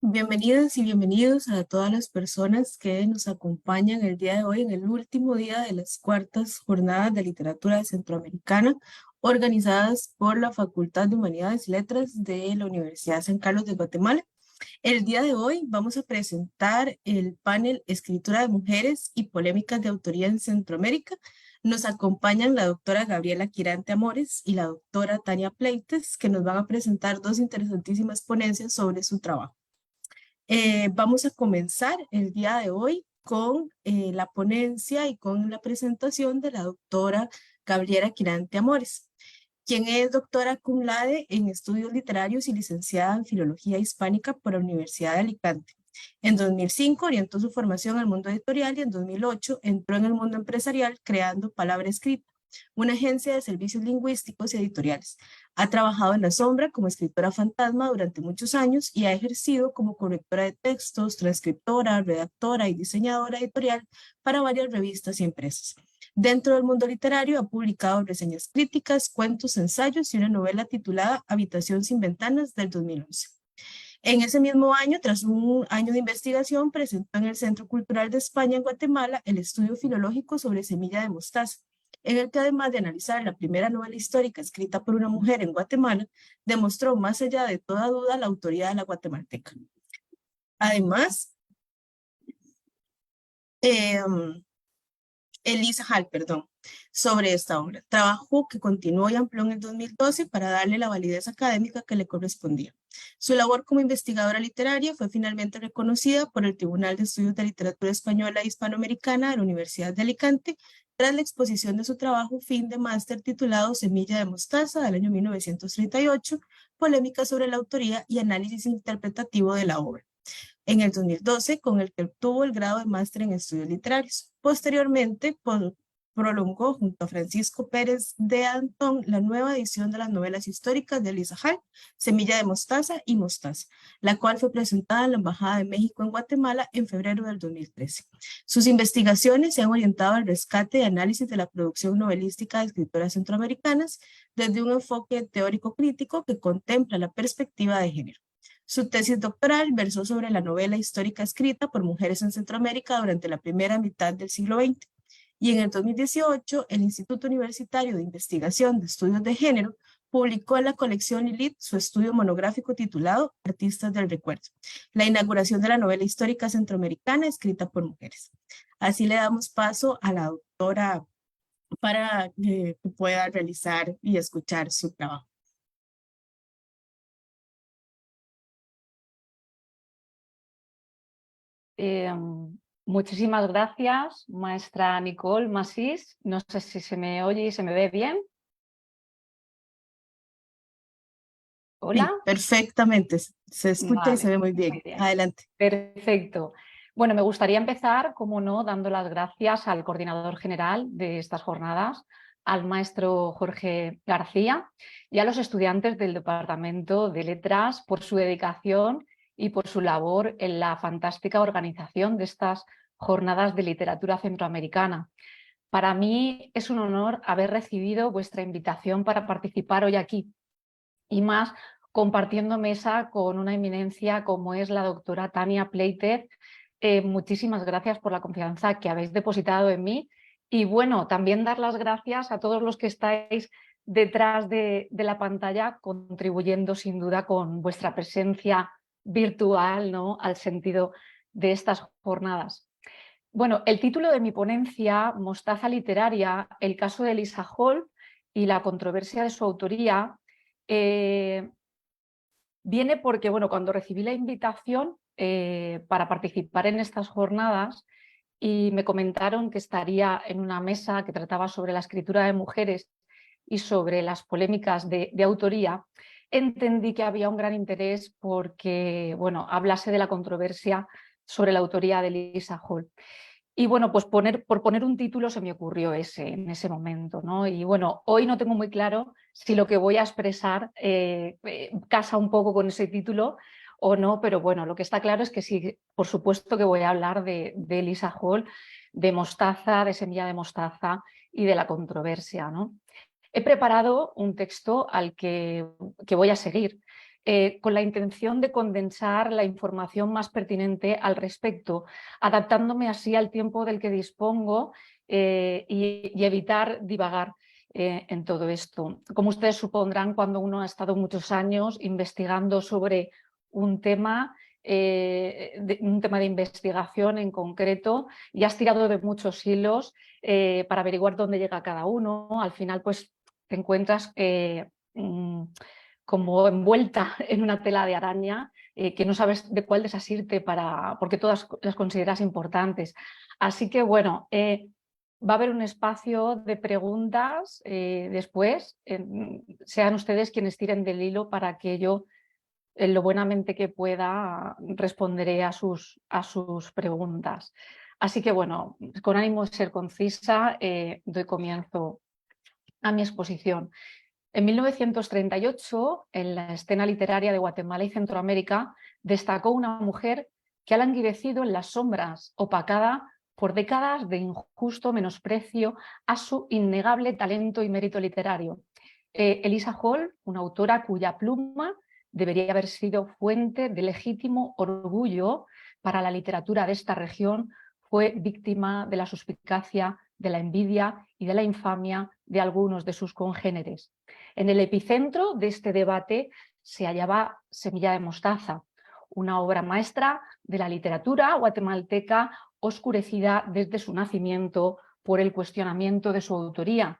Bienvenidas y bienvenidos a todas las personas que nos acompañan el día de hoy en el último día de las cuartas jornadas de literatura centroamericana organizadas por la Facultad de Humanidades y Letras de la Universidad San Carlos de Guatemala. El día de hoy vamos a presentar el panel Escritura de Mujeres y Polémicas de Autoría en Centroamérica. Nos acompañan la doctora Gabriela Quirante Amores y la doctora Tania Pleites, que nos van a presentar dos interesantísimas ponencias sobre su trabajo. Vamos a comenzar el día de hoy con la ponencia y con la presentación de la doctora Gabriela Quirante Amores, quien es doctora cum laude en estudios literarios y licenciada en Filología Hispánica por la Universidad de Alicante. En 2005 orientó su formación al mundo editorial y en 2008 entró en el mundo empresarial creando Palabra Escrita, una agencia de servicios lingüísticos y editoriales. Ha trabajado en la sombra como escritora fantasma durante muchos años y ha ejercido como correctora de textos, transcriptora, redactora y diseñadora editorial para varias revistas y empresas. Dentro del mundo literario ha publicado reseñas críticas, cuentos, ensayos y una novela titulada Habitación sin ventanas del 2011. En ese mismo año, tras un año de investigación, presentó en el Centro Cultural de España en Guatemala el estudio filológico sobre Semilla de Mostaza, en el que además de analizar la primera novela histórica escrita por una mujer en Guatemala, demostró más allá de toda duda la autoría de la guatemalteca. Además, eh, Elisa Hall, sobre esta obra. Trabajo que continuó y amplió en el 2012 para darle la validez académica que le correspondía. Su labor como investigadora literaria fue finalmente reconocida por el Tribunal de Estudios de Literatura Española e Hispanoamericana de la Universidad de Alicante tras la exposición de su trabajo fin de máster titulado Semilla de Mostaza del año 1938, polémica sobre la autoría y análisis interpretativo de la obra en el 2012, con el que obtuvo el grado de máster en estudios literarios. Posteriormente, prolongó junto a Francisco Pérez de Antón la nueva edición de las novelas históricas de Elisa Hall, Semilla de Mostaza y Mostaza, la cual fue presentada en la Embajada de México en Guatemala en febrero del 2013. Sus investigaciones se han orientado al rescate y análisis de la producción novelística de escritoras centroamericanas desde un enfoque teórico crítico que contempla la perspectiva de género. Su tesis doctoral versó sobre la novela histórica escrita por mujeres en Centroamérica durante la primera mitad del siglo XX. Y en el 2018, el Instituto Universitario de Investigación de Estudios de Género publicó en la colección Lilith su estudio monográfico titulado Artistas del Recuerdo, la inauguración de la novela histórica centroamericana escrita por mujeres. Así le damos paso a la doctora para que pueda realizar y escuchar su trabajo. Muchísimas gracias, maestra Nicole Masís. No sé si se me oye y se me ve bien. ¿Hola? Sí, perfectamente. Se escucha y se Vale, ve muy bien. muy bien. Adelante. Perfecto. Bueno, me gustaría empezar, como no, dando las gracias al coordinador general de estas jornadas, al maestro Jorge García y a los estudiantes del Departamento de Letras por su dedicación y por su labor en la fantástica organización de estas jornadas de literatura centroamericana. Para mí es un honor haber recibido vuestra invitación para participar hoy aquí y más compartiendo mesa con una eminencia como es la doctora Tania Pleites. Muchísimas gracias por la confianza que habéis depositado en mí y bueno, también dar las gracias a todos los que estáis detrás de la pantalla contribuyendo sin duda con vuestra presencia virtual, ¿no?, al sentido de estas jornadas. Bueno, el título de mi ponencia, Mostaza literaria, el caso de Elisa Hall y la controversia de su autoría, viene porque, bueno, cuando recibí la invitación para participar en estas jornadas y me comentaron que estaría en una mesa que trataba sobre la escritura de mujeres y sobre las polémicas de autoría, entendí que había un gran interés porque, bueno, hablase de la controversia sobre la autoría de Elisa Hall. Y bueno, pues por poner un título se me ocurrió en ese momento, ¿no? Y bueno, hoy no tengo muy claro si lo que voy a expresar casa un poco con ese título o no, pero bueno, lo que está claro es que sí, por supuesto que voy a hablar de Elisa Hall, de Mostaza, de Semilla de Mostaza y de la controversia, ¿no? He preparado un texto al que voy a seguir. con la intención de condensar la información más pertinente al respecto, adaptándome así al tiempo del que dispongo y evitar divagar en todo esto. Como ustedes supondrán, cuando uno ha estado muchos años investigando sobre un tema de investigación en concreto y has tirado de muchos hilos para averiguar dónde llega cada uno, al final pues te encuentras como envuelta en una tela de araña que no sabes de cuál desasirte porque todas las consideras importantes. Así que bueno, va a haber un espacio de preguntas después, sean ustedes quienes tiren del hilo para que yo, en lo buenamente que pueda, responderé a sus preguntas. Así que bueno, con ánimo de ser concisa, doy comienzo a mi exposición. En 1938, en la escena literaria de Guatemala y Centroamérica, destacó una mujer que ha languidecido en las sombras, opacada por décadas de injusto menosprecio a su innegable talento y mérito literario. Elisa Hall, una autora cuya pluma debería haber sido fuente de legítimo orgullo para la literatura de esta región, fue víctima de la suspicacia, de la envidia y de la infamia de algunos de sus congéneres. En el epicentro de este debate se hallaba Semilla de mostaza, una obra maestra de la literatura guatemalteca oscurecida desde su nacimiento por el cuestionamiento de su autoría.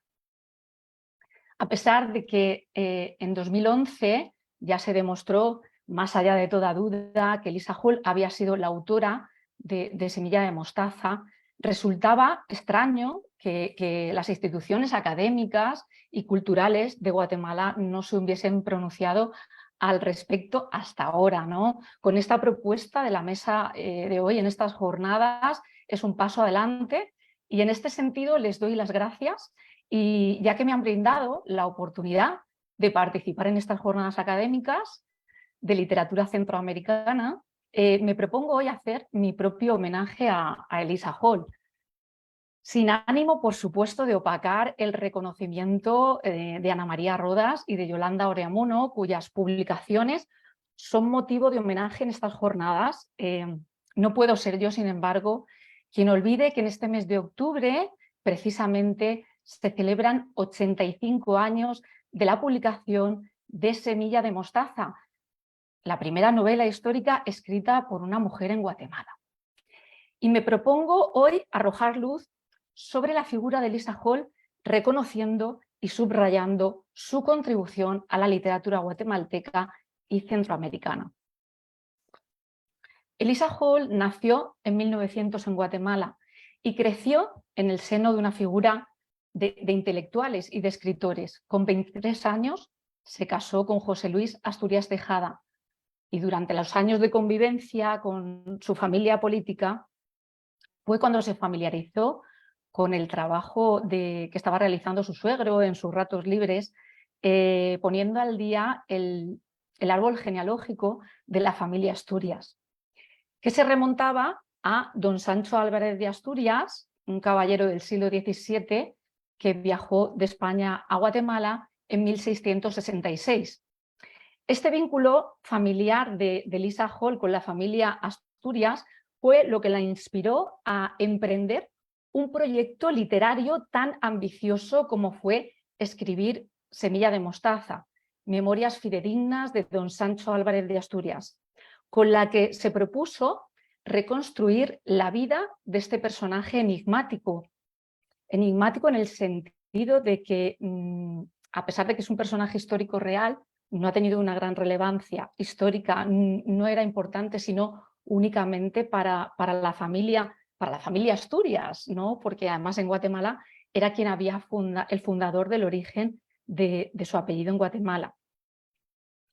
A pesar de que en 2011 ya se demostró, más allá de toda duda, que Elisa Hall había sido la autora de Semilla de mostaza, resultaba extraño que las instituciones académicas y culturales de Guatemala no se hubiesen pronunciado al respecto hasta ahora, ¿no? Con esta propuesta de la mesa de hoy, en estas jornadas, es un paso adelante y en este sentido les doy las gracias, y ya que me han brindado la oportunidad de participar en estas jornadas académicas de literatura centroamericana, me propongo hoy hacer mi propio homenaje a Elisa Hall, sin ánimo, por supuesto, de opacar el reconocimiento de Ana María Rodas y de Yolanda Oreamuno, cuyas publicaciones son motivo de homenaje en estas jornadas. No puedo ser yo, sin embargo, quien olvide que en este mes de octubre, precisamente, se celebran 85 años de la publicación de Semilla de mostaza, la primera novela histórica escrita por una mujer en Guatemala. Y me propongo hoy arrojar luz sobre la figura de Elisa Hall, reconociendo y subrayando su contribución a la literatura guatemalteca y centroamericana. Elisa Hall nació en 1900 en Guatemala y creció en el seno de una figura de intelectuales y de escritores. Con 23 años se casó con José Luis Asturias Tejada y durante los años de convivencia con su familia política fue cuando se familiarizó con el trabajo que estaba realizando su suegro en sus ratos libres, poniendo al día el árbol genealógico de la familia Asturias, que se remontaba a don Sancho Álvarez de Asturias, un caballero del siglo XVII que viajó de España a Guatemala en 1666. Este vínculo familiar de Elisa Hall con la familia Asturias fue lo que la inspiró a emprender un proyecto literario tan ambicioso como fue escribir Semilla de mostaza, Memorias fidedignas de don Sancho Álvarez de Asturias, con la que se propuso reconstruir la vida de este personaje enigmático en el sentido de que, a pesar de que es un personaje histórico real, no ha tenido una gran relevancia histórica, no era importante sino únicamente para la familia Asturias, ¿no? Porque además en Guatemala era quien había el fundador del origen de su apellido en Guatemala.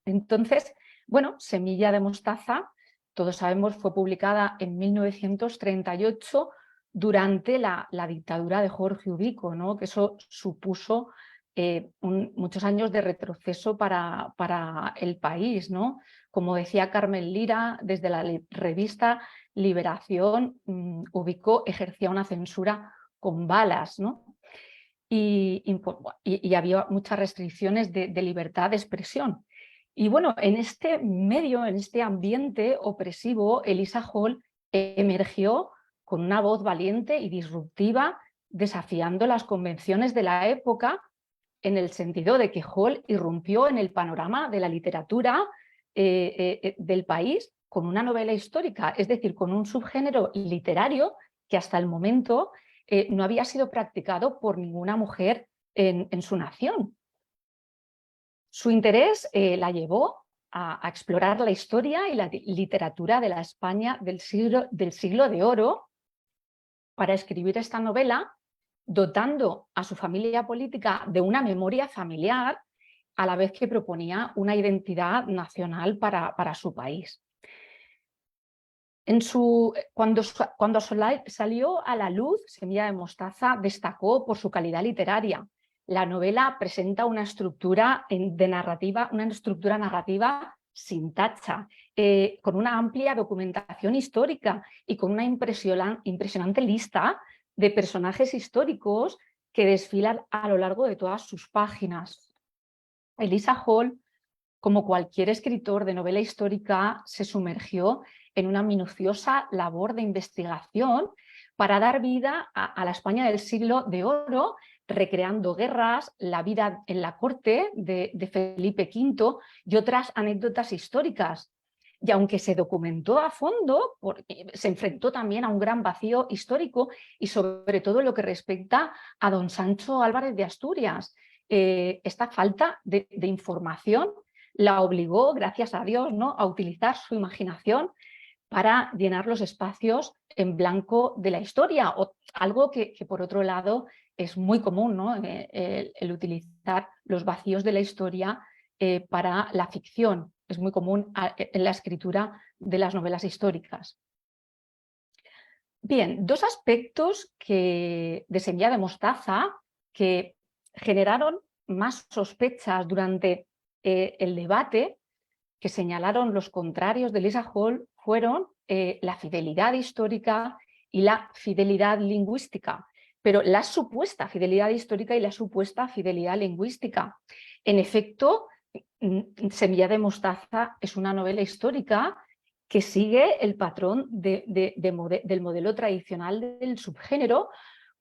Entonces, bueno, Semilla de mostaza, todos sabemos, fue publicada en 1938 durante la dictadura de Jorge Ubico, ¿no? Que eso supuso muchos años de retroceso para el país, ¿no? Como decía Carmen Lira, desde la revista Liberación, Ubico ejercía una censura con balas, ¿no? Y había muchas restricciones de libertad de expresión. Y bueno, en este medio, en este ambiente opresivo, Elisa Hall emergió con una voz valiente y disruptiva, desafiando las convenciones de la época, en el sentido de que Hall irrumpió en el panorama de la literatura del país con una novela histórica, es decir, con un subgénero literario que hasta el momento no había sido practicado por ninguna mujer en su nación. Su interés la llevó a explorar la historia y la literatura de la España del siglo de oro para escribir esta novela, dotando a su familia política de una memoria familiar, a la vez que proponía una identidad nacional para su país. Cuando salió a la luz, Semilla de Mostaza destacó por su calidad literaria. La novela presenta una estructura narrativa sin tacha, con una amplia documentación histórica y con una impresionante lista de personajes históricos que desfilan a lo largo de todas sus páginas. Elisa Hall, como cualquier escritor de novela histórica, se sumergió en una minuciosa labor de investigación para dar vida a la España del siglo de oro, recreando guerras, la vida en la corte de Felipe V y otras anécdotas históricas. Y aunque se documentó a fondo, se enfrentó también a un gran vacío histórico y sobre todo lo que respecta a don Sancho Álvarez de Asturias. Esta falta de información la obligó, gracias a Dios, ¿no?, a utilizar su imaginación para llenar los espacios en blanco de la historia, o algo que por otro lado es muy común, ¿no?, el utilizar los vacíos de la historia para la ficción. Es muy común en la escritura de las novelas históricas. Bien, dos aspectos de Semilla de Mostaza que generaron más sospechas durante el debate, que señalaron los contrarios de Elisa Hall, fueron la fidelidad histórica y la fidelidad lingüística, pero la supuesta fidelidad histórica y la supuesta fidelidad lingüística. En efecto, Semilla de Mostaza es una novela histórica que sigue el patrón del modelo tradicional del subgénero,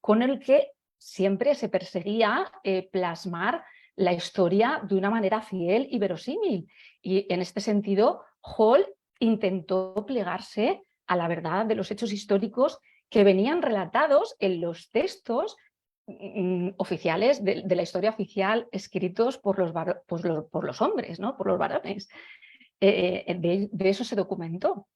con el que siempre se perseguía plasmar la historia de una manera fiel y verosímil. Y en este sentido, Hall intentó plegarse a la verdad de los hechos históricos que venían relatados en los textos oficiales de la historia oficial, escritos por los hombres, ¿no?, por los varones. De eso se documentó.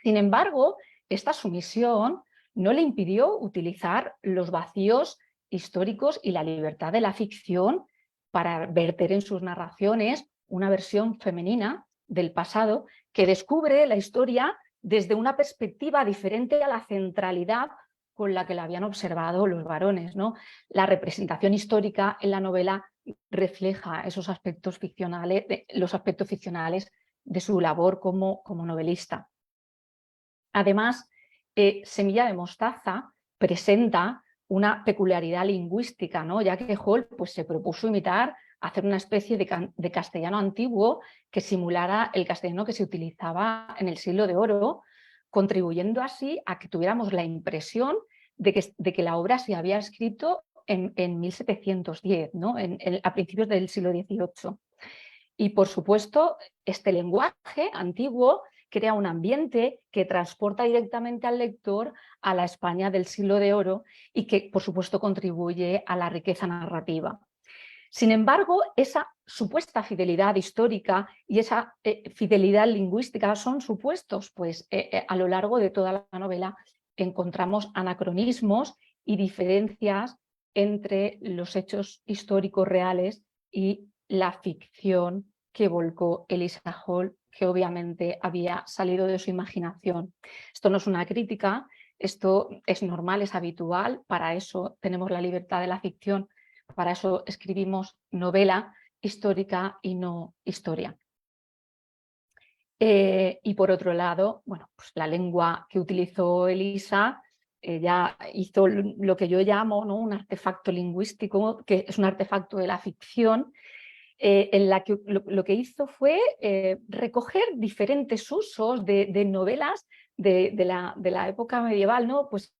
Sin embargo, esta sumisión no le impidió utilizar los vacíos históricos y la libertad de la ficción para verter en sus narraciones una versión femenina del pasado que descubre la historia desde una perspectiva diferente a la centralidad con la que la habían observado los varones, ¿no? La representación histórica en la novela refleja esos aspectos ficcionales, los aspectos ficcionales de su labor como novelista. Además, Semilla de Mostaza presenta una peculiaridad lingüística, ¿no?, ya que Hall pues, se propuso hacer una especie de castellano antiguo que simulara el castellano que se utilizaba en el siglo de oro, contribuyendo así a que tuviéramos la impresión de que la obra se había escrito en 1710, ¿no?, a principios del siglo XVIII. Y, por supuesto, este lenguaje antiguo crea un ambiente que transporta directamente al lector a la España del siglo de oro y que, por supuesto, contribuye a la riqueza narrativa. Sin embargo, esa supuesta fidelidad histórica y esa fidelidad lingüística son supuestos, pues a lo largo de toda la novela encontramos anacronismos y diferencias entre los hechos históricos reales y la ficción que volcó Elisa Hall, que obviamente había salido de su imaginación. Esto no es una crítica, esto es normal, es habitual, para eso tenemos la libertad de la ficción, para eso escribimos novela histórica y no historia. Y por otro lado, bueno, pues la lengua que utilizó Elisa, ella hizo lo que yo llamo, ¿no?, un artefacto lingüístico, que es un artefacto de la ficción, en la que lo que hizo fue recoger diferentes usos de novelas de la época medieval, ¿no? Pues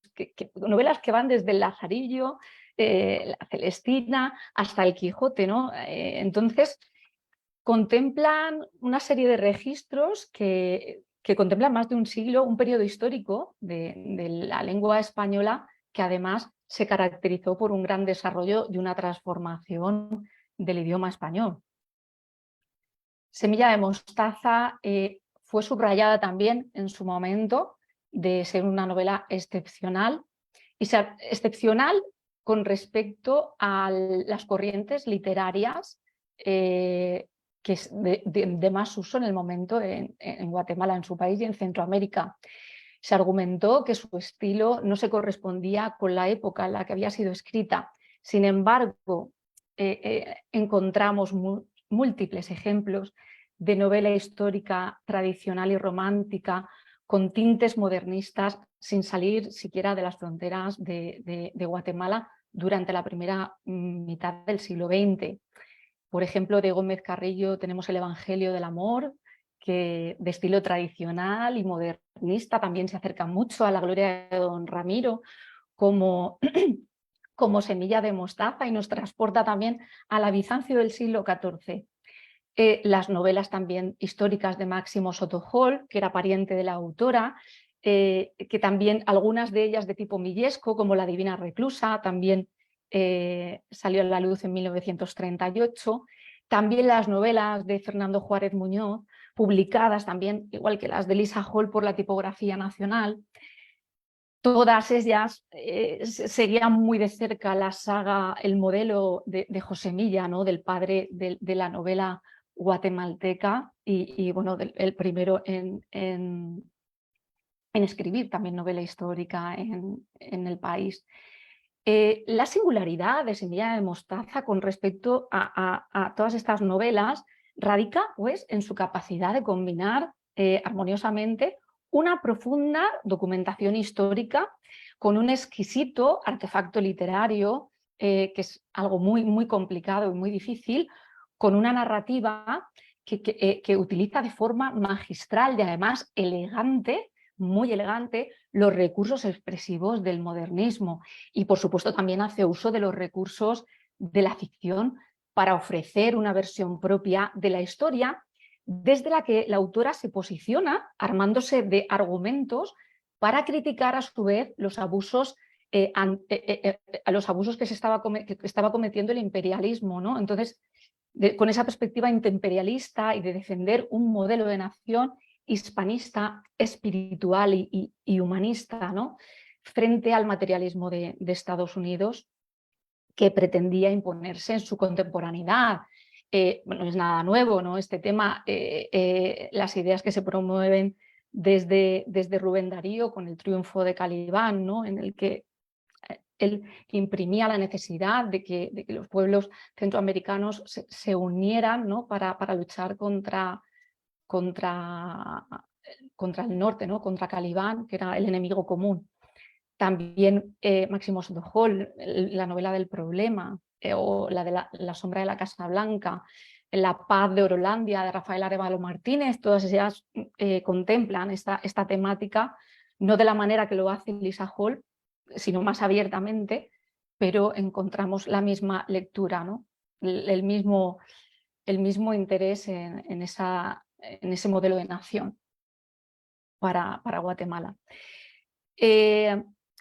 novelas que van desde el Lazarillo, la Celestina, hasta el Quijote, ¿no? Entonces, contemplan una serie de registros que contemplan más de un siglo, un periodo histórico de la lengua española que además se caracterizó por un gran desarrollo y una transformación del idioma español. Semilla de mostaza fue subrayada también en su momento de ser una novela excepcional, y excepcional con respecto a las corrientes literarias que es de más uso en el momento en Guatemala, en su país y en Centroamérica. Se argumentó que su estilo no se correspondía con la época en la que había sido escrita. Sin embargo, encontramos múltiples ejemplos de novela histórica tradicional y romántica con tintes modernistas sin salir siquiera de las fronteras de Guatemala durante la primera mitad del siglo XX. Por ejemplo, de Gómez Carrillo tenemos el Evangelio del Amor, que de estilo tradicional y modernista también se acerca mucho a la gloria de don Ramiro como, como semilla de mostaza y nos transporta también a la Bizancio del siglo XIV. Las novelas también históricas de Máximo Soto Hall, que era pariente de la autora, que también algunas de ellas de tipo millesco, como La Divina Reclusa, también salió a la luz en 1938. También las novelas de Fernando Juárez Muñoz, publicadas también, igual que las de Lisa Hall, por la Tipografía Nacional. Todas ellas seguían muy de cerca la saga, el modelo de José Milla, ¿no? Del padre de la novela guatemalteca y bueno, el primero en escribir también novela histórica en el país. La singularidad de Semilla de Mostaza con respecto a todas estas novelas radica pues, en su capacidad de combinar armoniosamente una profunda documentación histórica con un exquisito artefacto literario, que es algo muy, muy complicado y muy difícil, con una narrativa que utiliza de forma magistral y además elegante, muy elegante, los recursos expresivos del modernismo. Y por supuesto también hace uso de los recursos de la ficción para ofrecer una versión propia de la historia, desde la que la autora se posiciona armándose de argumentos para criticar a su vez los abusos, a los abusos que estaba cometiendo el imperialismo, ¿no? Entonces, con esa perspectiva imperialista y de defender un modelo de nación hispanista, espiritual y humanista, ¿no? Frente al materialismo de Estados Unidos, que pretendía imponerse en su contemporaneidad. Bueno, no es nada nuevo, ¿no? Este tema, las ideas que se promueven desde Rubén Darío con el triunfo de Calibán, ¿no? En el que él imprimía la necesidad de que los pueblos centroamericanos se unieran, ¿no? para luchar contra el norte, ¿no? Contra Calibán, que era el enemigo común. También Máximo Soto Hall, la novela del problema, o la de la sombra de la Casa Blanca, La paz de Orolandia, de Rafael Arévalo Martínez, todas ellas contemplan esta temática, no de la manera que lo hace Lisa Hall, sino más abiertamente, pero encontramos la misma lectura, ¿no? el mismo interés en ese modelo de nación para Guatemala.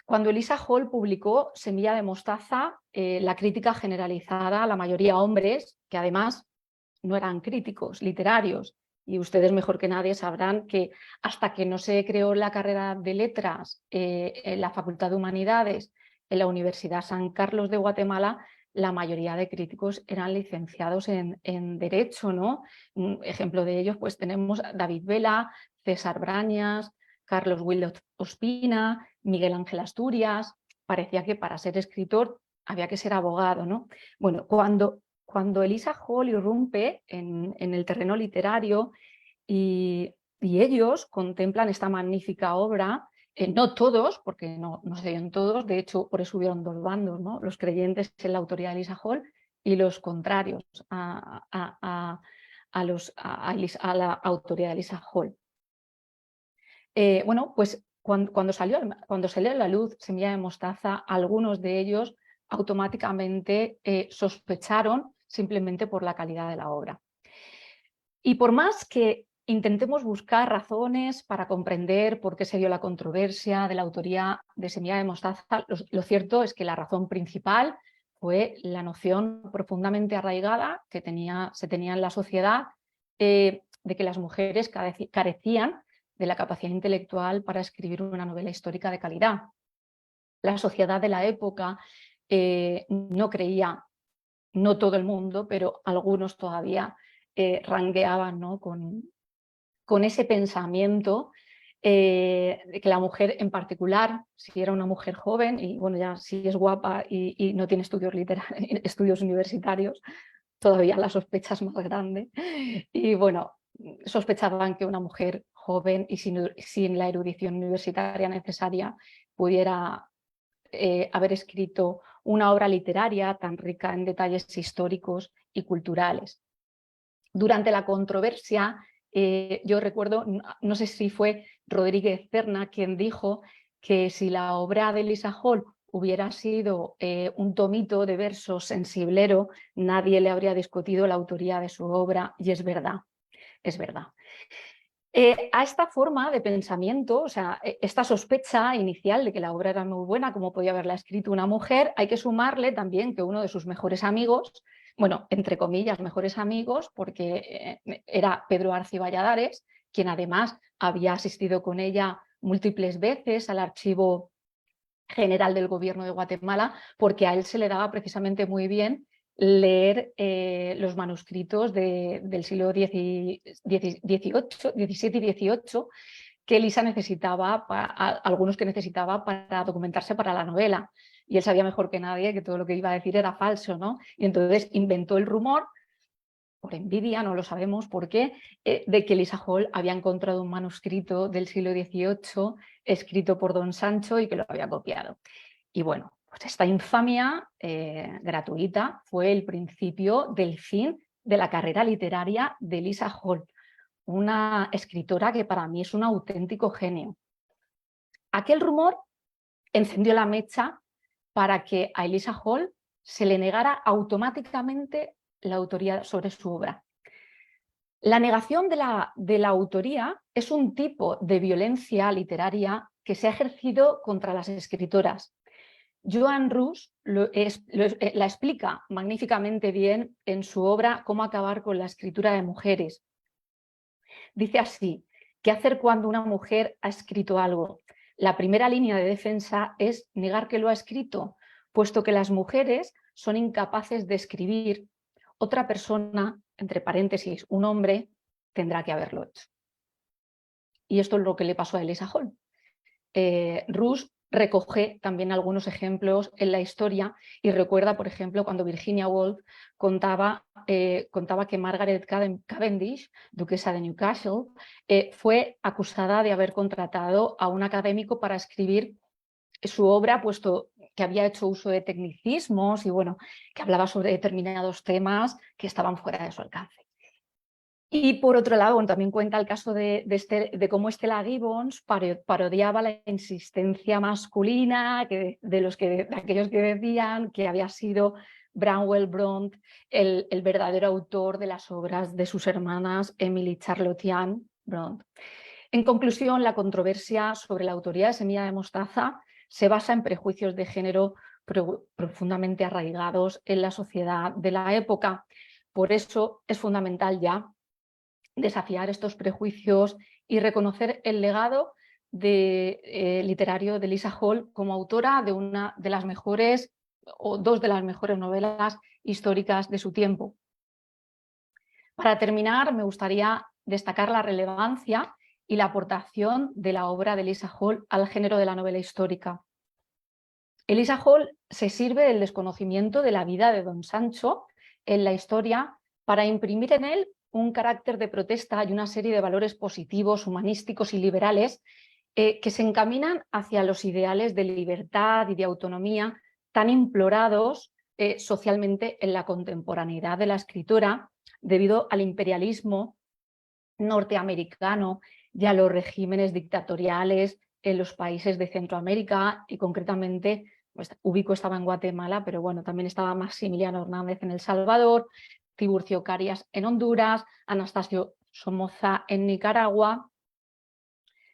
Cuando Elisa Hall publicó Semilla de Mostaza, la crítica generalizada, la mayoría hombres, que además no eran críticos literarios, y ustedes mejor que nadie sabrán que hasta que no se creó la carrera de letras en la Facultad de Humanidades en la Universidad San Carlos de Guatemala, la mayoría de críticos eran licenciados en Derecho, ¿no? Un ejemplo de ellos pues tenemos a David Vela, César Brañas, Carlos Wilde Ospina, Miguel Ángel Asturias. Parecía que para ser escritor había que ser abogado, ¿no? Bueno, cuando Elisa Hall irrumpe en el terreno literario y ellos contemplan esta magnífica obra, no todos, porque no se dieron todos, de hecho por eso hubieron dos bandos, ¿no? Los creyentes en la autoría de Elisa Hall y los contrarios a la autoría de Elisa Hall. Bueno, pues cuando salió a la luz Semilla de mostaza, algunos de ellos automáticamente sospecharon simplemente por la calidad de la obra. Y por más que intentemos buscar razones para comprender por qué se dio la controversia de la autoría de Semilla de mostaza, lo cierto es que la razón principal fue la noción profundamente arraigada que se tenía en la sociedad de que las mujeres carecían de la capacidad intelectual para escribir una novela histórica de calidad. La sociedad de la época no creía, no todo el mundo, pero algunos todavía rangueaban, ¿no?, con ese pensamiento de que la mujer en particular, si era una mujer joven y bueno, ya si es guapa y no tiene estudios universitarios, todavía la sospecha es más grande. Y bueno, sospechaban que una mujer joven y sin la erudición universitaria necesaria pudiera haber escrito una obra literaria tan rica en detalles históricos y culturales. Durante la controversia, yo recuerdo, no sé si fue Rodríguez Cerna quien dijo que si la obra de Elisa Hall hubiera sido un tomito de versos sensiblero, nadie le habría discutido la autoría de su obra, y es verdad, es verdad. A esta forma de pensamiento, o sea, esta sospecha inicial de que la obra era muy buena, como podía haberla escrito una mujer, hay que sumarle también que uno de sus mejores amigos, bueno, entre comillas, mejores amigos, porque era Pedro Arce Valladares, quien además había asistido con ella múltiples veces al Archivo General del Gobierno de Guatemala, porque a él se le daba precisamente muy bien leer los manuscritos del siglo XVII, XVII y XVIII que Elisa necesitaba, algunos que necesitaba para documentarse para la novela. Y él sabía mejor que nadie que todo lo que iba a decir era falso, ¿no? Y entonces inventó el rumor, por envidia, no lo sabemos por qué, de que Elisa Hall había encontrado un manuscrito del siglo XVIII escrito por don Sancho y que lo había copiado. Y bueno, pues esta infamia gratuita fue el principio del fin de la carrera literaria de Elisa Hall, una escritora que para mí es un auténtico genio. Aquel rumor encendió la mecha para que a Elisa Hall se le negara automáticamente la autoría sobre su obra. La negación de la autoría es un tipo de violencia literaria que se ha ejercido contra las escritoras. Joan Rus la explica magníficamente bien en su obra Cómo acabar con la escritura de mujeres. Dice así: ¿qué hacer cuando una mujer ha escrito algo? La primera línea de defensa es negar que lo ha escrito, puesto que las mujeres son incapaces de escribir. Otra persona, entre paréntesis, un hombre, tendrá que haberlo hecho. Y esto es lo que le pasó a Elisa Hall. Rus recoge también algunos ejemplos en la historia y recuerda, por ejemplo, cuando Virginia Woolf contaba que Margaret Cavendish, duquesa de Newcastle, fue acusada de haber contratado a un académico para escribir su obra, puesto que había hecho uso de tecnicismos y bueno, que hablaba sobre determinados temas que estaban fuera de su alcance. Y por otro lado, bueno, también cuenta el caso de cómo Stella Gibbons parodiaba la insistencia masculina de aquellos que decían que había sido Branwell Brontë el verdadero autor de las obras de sus hermanas Emily Charlotte Anne Brontë. En conclusión, la controversia sobre la autoría de Semilla de mostaza se basa en prejuicios de género profundamente arraigados en la sociedad de la época. Por eso es fundamental ya desafiar estos prejuicios y reconocer el legado literario de Elisa Hall como autora de una de las mejores o dos de las mejores novelas históricas de su tiempo. Para terminar, me gustaría destacar la relevancia y la aportación de la obra de Elisa Hall al género de la novela histórica. Elisa Hall se sirve del desconocimiento de la vida de don Sancho en la historia para imprimir en él un carácter de protesta y una serie de valores positivos, humanísticos y liberales que se encaminan hacia los ideales de libertad y de autonomía tan implorados socialmente en la contemporaneidad de la escritora debido al imperialismo norteamericano y a los regímenes dictatoriales en los países de Centroamérica y concretamente, pues, Ubico estaba en Guatemala, pero bueno, también estaba Maximiliano Hernández en El Salvador, Tiburcio Carías en Honduras, Anastasio Somoza en Nicaragua.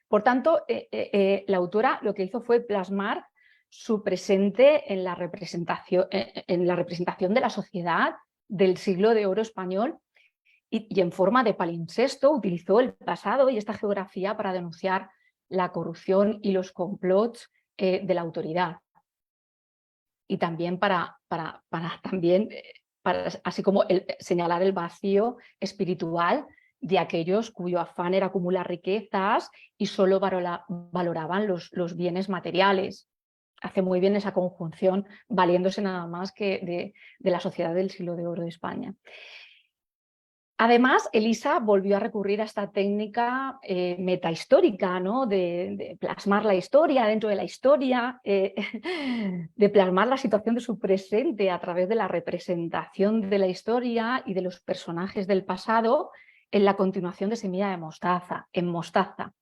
Por tanto, la autora lo que hizo fue plasmar su presente en la representación de la sociedad del siglo de oro español y en forma de palimpsesto utilizó el pasado y esta geografía para denunciar la corrupción y los complots de la autoridad. Y también así como señalar el vacío espiritual de aquellos cuyo afán era acumular riquezas y solo valoraban los bienes materiales. Hace muy bien esa conjunción, valiéndose nada más que de la sociedad del siglo de oro de España. Además, Elisa volvió a recurrir a esta técnica metahistórica, ¿no? de plasmar la historia dentro de la historia, de plasmar la situación de su presente a través de la representación de la historia y de los personajes del pasado en la continuación de Semilla de Mostaza, en Mostaza.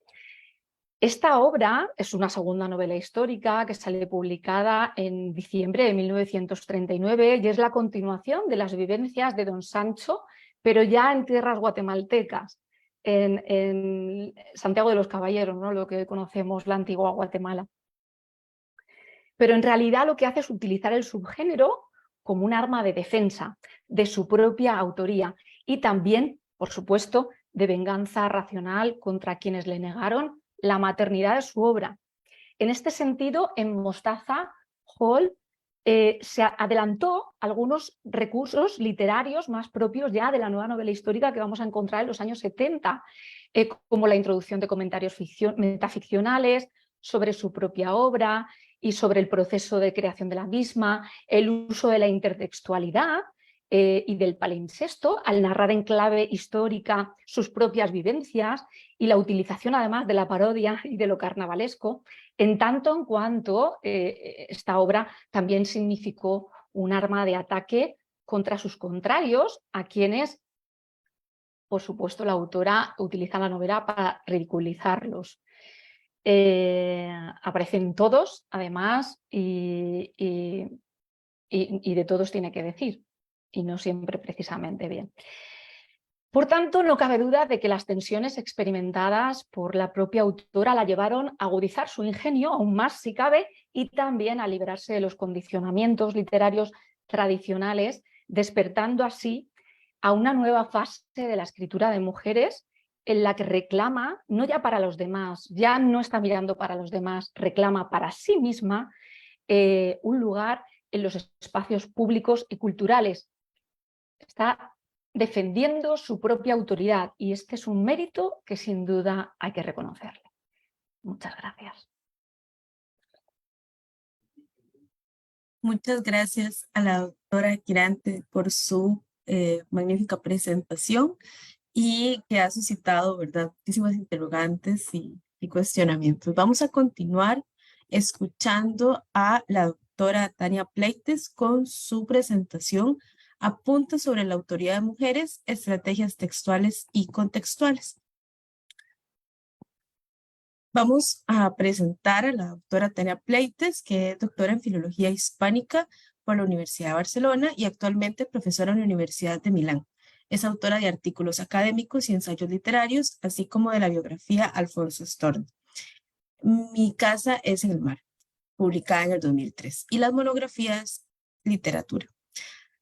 Esta obra es una segunda novela histórica que sale publicada en diciembre de 1939 y es la continuación de las vivencias de don Sancho, pero ya en tierras guatemaltecas, en Santiago de los Caballeros, ¿no? Lo que conocemos, la antigua Guatemala. Pero en realidad lo que hace es utilizar el subgénero como un arma de defensa de su propia autoría y también, por supuesto, de venganza racional contra quienes le negaron la maternidad de su obra. En este sentido, en Mostaza, Hall se adelantó algunos recursos literarios más propios ya de la nueva novela histórica que vamos a encontrar en los años 70, como la introducción de comentarios metaficcionales sobre su propia obra y sobre el proceso de creación de la misma, el uso de la intertextualidad y del palimpsesto al narrar en clave histórica sus propias vivencias y la utilización además de la parodia y de lo carnavalesco, en tanto en cuanto esta obra también significó un arma de ataque contra sus contrarios, a quienes, por supuesto, la autora utiliza la novela para ridiculizarlos. Aparecen todos, además, y de todos tiene que decir, y no siempre precisamente bien. Por tanto, no cabe duda de que las tensiones experimentadas por la propia autora la llevaron a agudizar su ingenio aún más si cabe y también a librarse de los condicionamientos literarios tradicionales, despertando así a una nueva fase de la escritura de mujeres en la que reclama, no ya para los demás, ya no está mirando para los demás, reclama para sí misma un lugar en los espacios públicos y culturales. Está defendiendo su propia autoridad y este es un mérito que sin duda hay que reconocerle. Muchas gracias. Muchas gracias a la doctora Quirante por su magnífica presentación y que ha suscitado, ¿verdad?, muchísimas interrogantes y cuestionamientos. Vamos a continuar escuchando a la doctora Tania Pleites con su presentación Apuntes sobre la autoría de mujeres, estrategias textuales y contextuales. Vamos a presentar a la doctora Tania Pleites, que es doctora en Filología Hispánica por la Universidad de Barcelona y actualmente profesora en la Universidad de Milán. Es autora de artículos académicos y ensayos literarios, así como de la biografía Alfonso Storni. Mi casa es en el mar, publicada en el 2003, y las monografías Literatura.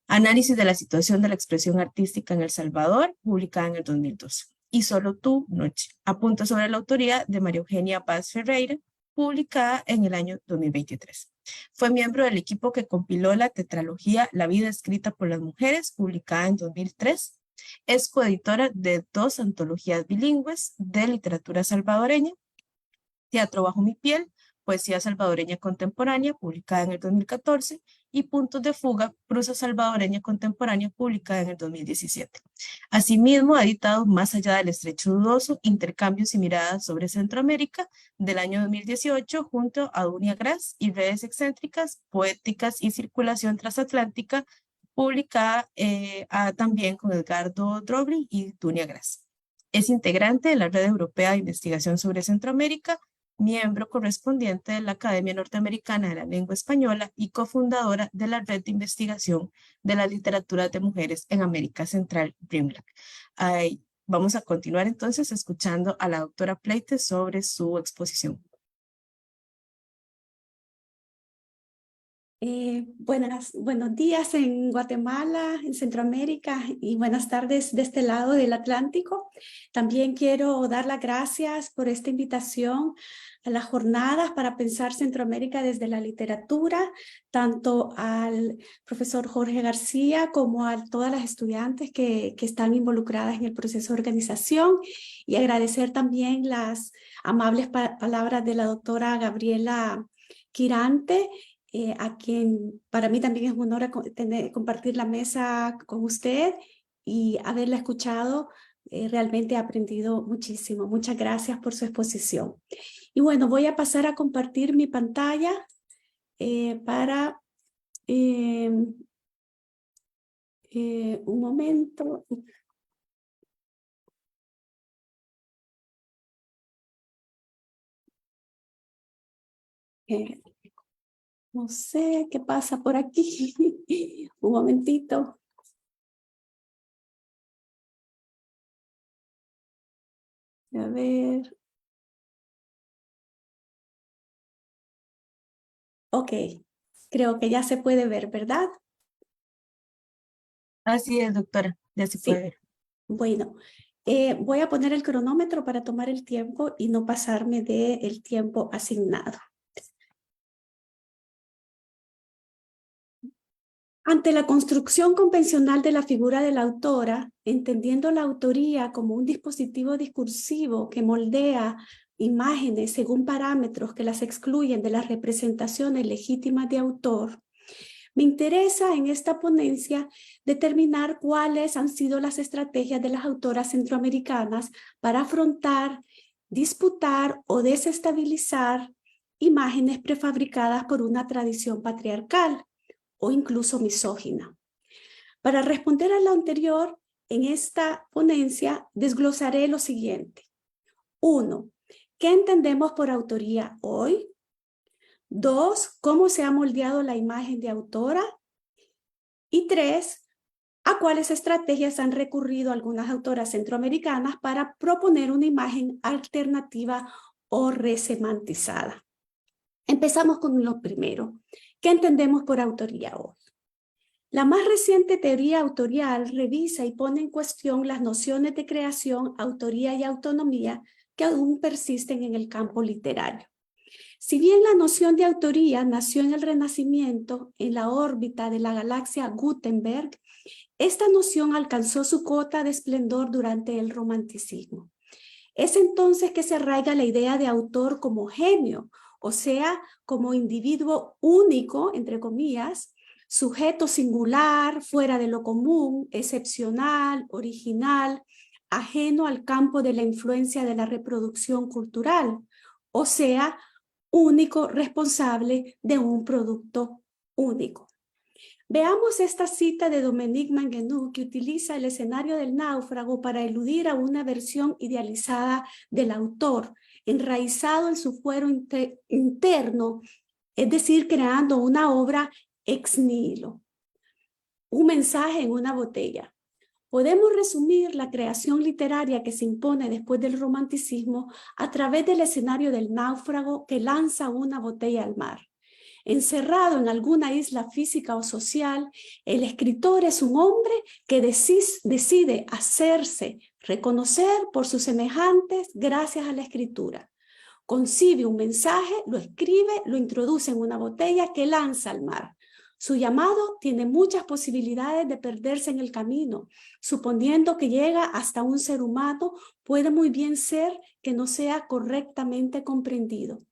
Análisis de la situación de la expresión artística en El Salvador, publicada en el 2012. Y Solo tú, Noche, apunta sobre la autoría de María Eugenia Paz Ferreira, publicada en el año 2023. Fue miembro del equipo que compiló la tetralogía La vida escrita por las mujeres, publicada en 2003. Es coeditora de 2 antologías bilingües de literatura salvadoreña, Teatro bajo mi piel, Poesía salvadoreña contemporánea, publicada en el 2014, y Puntos de fuga, prosa salvadoreña contemporánea, publicada en el 2017. Asimismo, ha editado Más allá del estrecho dudoso, intercambios y miradas sobre Centroamérica, del año 2018, junto a Dunia Gras y Redes excéntricas, poéticas y circulación transatlántica, publicada también con Edgardo Drobny y Dunia Gras. Es integrante de la Red Europea de Investigación sobre Centroamérica, miembro correspondiente de la Academia Norteamericana de la Lengua Española y cofundadora de la Red de Investigación de las Literaturas de Mujeres en América Central, RIMLAC. Vamos a continuar entonces escuchando a la doctora Pleite sobre su exposición. Buenos días en Guatemala, en Centroamérica, y buenas tardes de este lado del Atlántico. También quiero dar las gracias por esta invitación a las jornadas para pensar Centroamérica desde la literatura, tanto al profesor Jorge García como a todas las estudiantes que están involucradas en el proceso de organización, y agradecer también las amables palabras de la doctora Gabriela Quirante, a quien para mí también es un honor compartir la mesa con usted y haberla escuchado. Realmente he aprendido muchísimo. Muchas gracias por su exposición. Y bueno, voy a pasar a compartir mi pantalla para un momento. No sé qué pasa por aquí. Un momentito. A ver. Ok, creo que ya se puede ver, ¿verdad? Así es, doctora, ya se puede Sí. ver. Bueno, voy a poner el cronómetro para tomar el tiempo y no pasarme del tiempo asignado. Ante la construcción convencional de la figura de la autora, entendiendo la autoría como un dispositivo discursivo que moldea imágenes según parámetros que las excluyen de las representaciones legítimas de autor, me interesa en esta ponencia determinar cuáles han sido las estrategias de las autoras centroamericanas para afrontar, disputar o desestabilizar imágenes prefabricadas por una tradición patriarcal o incluso misógina. Para responder a lo anterior, en esta ponencia desglosaré lo siguiente. 1. ¿Qué entendemos por autoría hoy? 2. ¿Cómo se ha moldeado la imagen de autora? Y 3. ¿A cuáles estrategias han recurrido algunas autoras centroamericanas para proponer una imagen alternativa o resemantizada? Empezamos con lo primero. ¿Qué entendemos por autoría hoy? La más reciente teoría autorial revisa y pone en cuestión las nociones de creación, autoría y autonomía que aún persisten en el campo literario. Si bien la noción de autoría nació en el Renacimiento, en la órbita de la galaxia Gutenberg, esta noción alcanzó su cota de esplendor durante el Romanticismo. Es entonces que se arraiga la idea de autor como genio, o sea, como individuo único, entre comillas, sujeto singular, fuera de lo común, excepcional, original, ajeno al campo de la influencia de la reproducción cultural, o sea, único responsable de un producto único. Veamos esta cita de Dominique Manguenou, que utiliza el escenario del náufrago para eludir a una versión idealizada del autor, enraizado en su fuero interno, es decir, creando una obra ex nihilo. Un mensaje en una botella. Podemos resumir la creación literaria que se impone después del romanticismo a través del escenario del náufrago que lanza una botella al mar. Encerrado en alguna isla física o social, el escritor es un hombre que decide hacerse reconocer por sus semejantes gracias a la escritura. Concibe un mensaje, lo escribe, lo introduce en una botella que lanza al mar. Su llamado tiene muchas posibilidades de perderse en el camino. Suponiendo que llega hasta un ser humano, puede muy bien ser que no sea correctamente comprendido.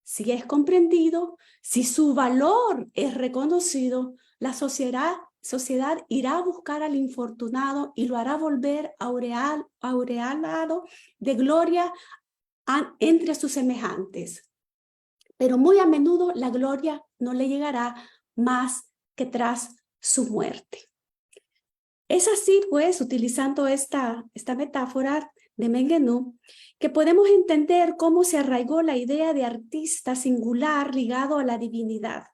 si es comprendido, si su valor es reconocido, la sociedad irá a buscar al infortunado y lo hará volver aureolado de gloria entre sus semejantes. Pero muy a menudo la gloria no le llegará más que tras su muerte. Es así, pues, utilizando esta metáfora de Mengenú, que podemos entender cómo se arraigó la idea de artista singular ligado a la divinidad.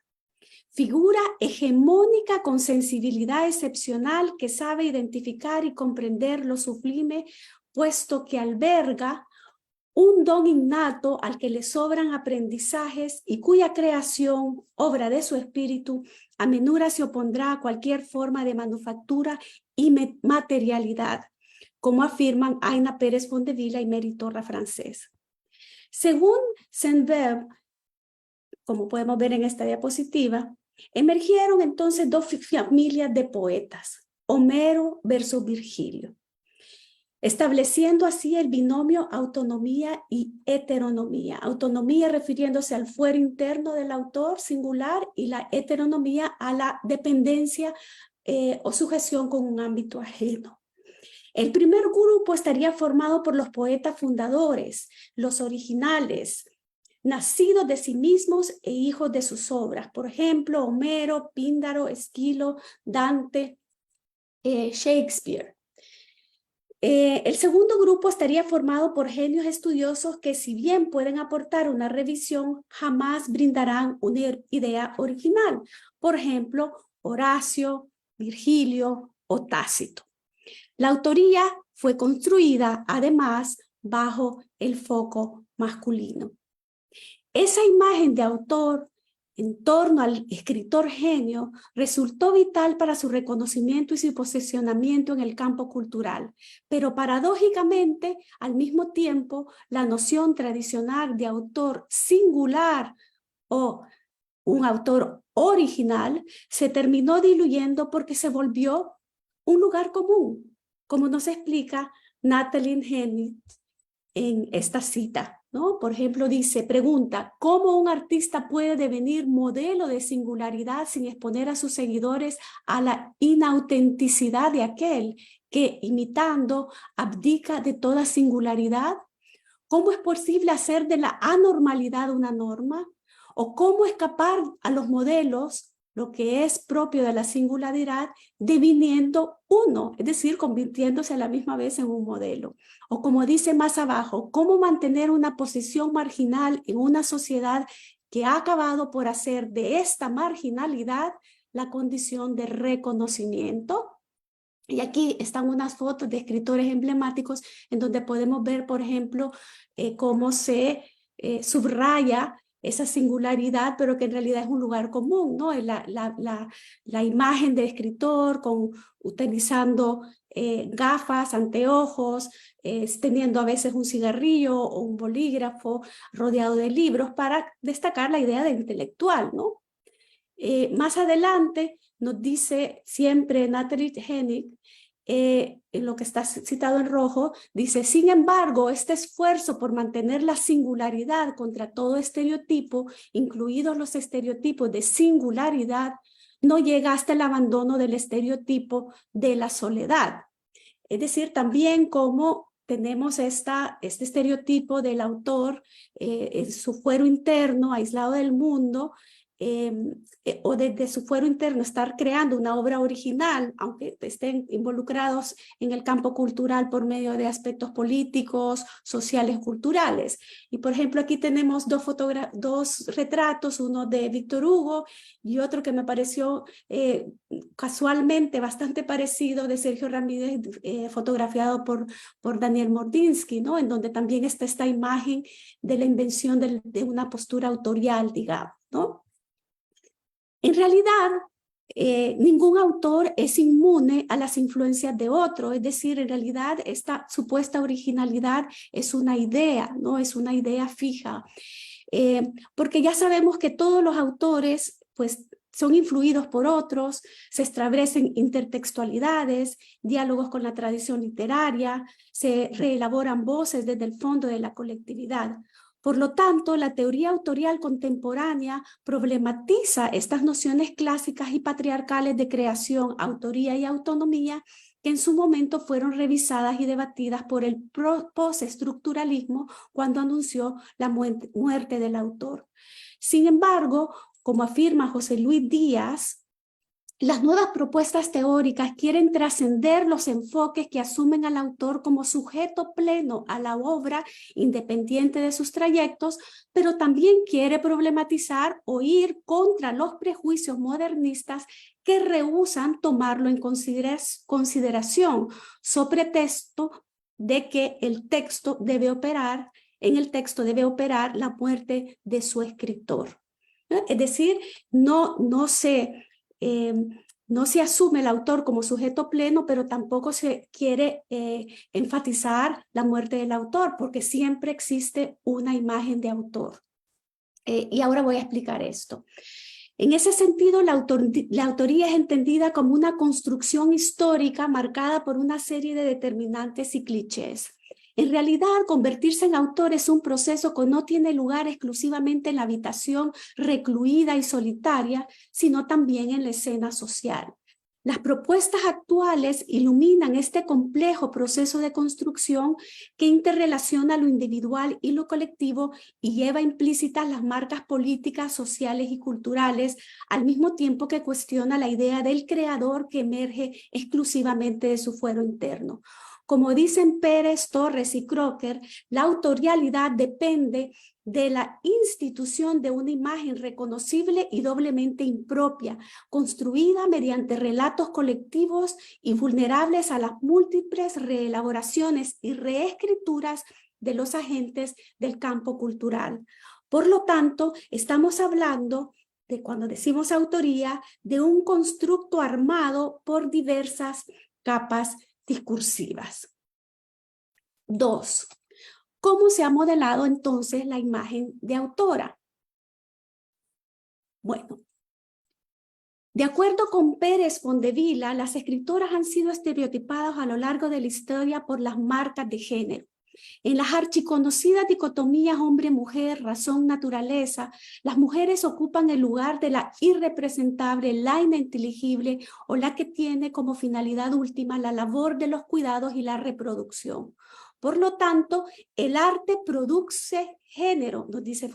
Figura hegemónica con sensibilidad excepcional que sabe identificar y comprender lo sublime, puesto que alberga un don innato al que le sobran aprendizajes y cuya creación, obra de su espíritu, a menudo se opondrá a cualquier forma de manufactura y materialidad, como afirman Aina Pérez Fondevila y Mary Torra francés. Según Sainte-Beuve, como podemos ver en esta diapositiva, emergieron entonces dos familias de poetas, Homero versus Virgilio, estableciendo así el binomio autonomía y heteronomía. Autonomía refiriéndose al fuero interno del autor singular y la heteronomía a la dependencia o sujeción con un ámbito ajeno. El primer grupo estaría formado por los poetas fundadores, los originales, nacidos de sí mismos e hijos de sus obras. Por ejemplo, Homero, Píndaro, Esquilo, Dante, Shakespeare. El segundo grupo estaría formado por genios estudiosos que, si bien pueden aportar una revisión, jamás brindarán una idea original. Por ejemplo, Horacio, Virgilio o Tácito. La autoría fue construida, además, bajo el foco masculino. Esa imagen de autor en torno al escritor genio resultó vital para su reconocimiento y su posicionamiento en el campo cultural, pero paradójicamente, al mismo tiempo, la noción tradicional de autor singular o un autor original se terminó diluyendo porque se volvió un lugar común, como nos explica Natalie Hennig en esta cita, ¿no? Por ejemplo, pregunta, ¿cómo un artista puede devenir modelo de singularidad sin exponer a sus seguidores a la inautenticidad de aquel que, imitando, abdica de toda singularidad? ¿Cómo es posible hacer de la anormalidad una norma? ¿O cómo escapar a los modelos, lo que es propio de la singularidad, deviniendo uno, es decir, convirtiéndose a la misma vez en un modelo? O como dice más abajo, ¿cómo mantener una posición marginal en una sociedad que ha acabado por hacer de esta marginalidad la condición de reconocimiento? Y aquí están unas fotos de escritores emblemáticos en donde podemos ver, por ejemplo, cómo se subraya esa singularidad, pero que en realidad es un lugar común, ¿no? La imagen del escritor utilizando gafas, anteojos, teniendo a veces un cigarrillo o un bolígrafo rodeado de libros para destacar la idea de intelectual, ¿no? Más adelante nos dice siempre Natalie Hennig, en lo que está citado en rojo, dice, sin embargo, este esfuerzo por mantener la singularidad contra todo estereotipo, incluidos los estereotipos de singularidad, no llega hasta el abandono del estereotipo de la soledad. Es decir, también como tenemos este estereotipo del autor en su fuero interno, aislado del mundo, o desde su fuero interno estar creando una obra original, aunque estén involucrados en el campo cultural por medio de aspectos políticos, sociales, culturales. Y por ejemplo, aquí tenemos dos retratos, uno de Víctor Hugo y otro que me pareció casualmente bastante parecido, de Sergio Ramírez, fotografiado por Daniel Mordinsky, ¿no? En donde también está esta imagen de la invención de una postura autorial, digamos, ¿no? En realidad, ningún autor es inmune a las influencias de otro, es decir, en realidad esta supuesta originalidad es una idea, no es una idea fija, porque ya sabemos que todos los autores pues son influidos por otros, se establecen intertextualidades, diálogos con la tradición literaria, se reelaboran voces desde el fondo de la colectividad. Por lo tanto, la teoría autorial contemporánea problematiza estas nociones clásicas y patriarcales de creación, autoría y autonomía que en su momento fueron revisadas y debatidas por el postestructuralismo cuando anunció la muerte del autor. Sin embargo, como afirma José Luis Díaz, las nuevas propuestas teóricas quieren trascender los enfoques que asumen al autor como sujeto pleno a la obra, independiente de sus trayectos, pero también quiere problematizar o ir contra los prejuicios modernistas que rehúsan tomarlo en consideración, sobre pretexto de que el texto debe operar, en el texto debe operar la muerte de su escritor. Es decir, no se asume el autor como sujeto pleno, pero tampoco se quiere enfatizar la muerte del autor, porque siempre existe una imagen de autor. Y ahora voy a explicar esto. En ese sentido, la autoría es entendida como una construcción histórica marcada por una serie de determinantes y clichés. En realidad, convertirse en autor es un proceso que no tiene lugar exclusivamente en la habitación recluida y solitaria, sino también en la escena social. Las propuestas actuales iluminan este complejo proceso de construcción que interrelaciona lo individual y lo colectivo y lleva implícitas las marcas políticas, sociales y culturales, al mismo tiempo que cuestiona la idea del creador que emerge exclusivamente de su fuero interno. Como dicen Pérez, Torres y Crocker, la autorialidad depende de la institución de una imagen reconocible y doblemente impropia, construida mediante relatos colectivos y vulnerables a las múltiples reelaboraciones y reescrituras de los agentes del campo cultural. Por lo tanto, estamos hablando de, cuando decimos autoría, de un constructo armado por diversas capas discursivas. 2. ¿Cómo se ha modelado entonces la imagen de autora? Bueno, de acuerdo con Pérez Fondevila, las escritoras han sido estereotipadas a lo largo de la historia por las marcas de género. En las archiconocidas dicotomías hombre-mujer, razón-naturaleza, las mujeres ocupan el lugar de la irrepresentable, la ininteligible o la que tiene como finalidad última la labor de los cuidados y la reproducción. Por lo tanto, el arte produce género, nos dice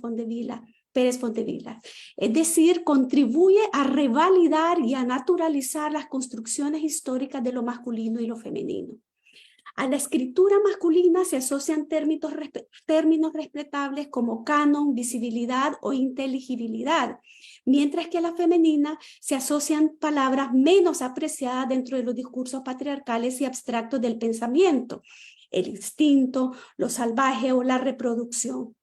Pérez Fondevila. Es decir, contribuye a revalidar y a naturalizar las construcciones históricas de lo masculino y lo femenino. A la escritura masculina se asocian términos respetables como canon, visibilidad o inteligibilidad, mientras que a la femenina se asocian palabras menos apreciadas dentro de los discursos patriarcales y abstractos del pensamiento: el instinto, lo salvaje o la reproducción.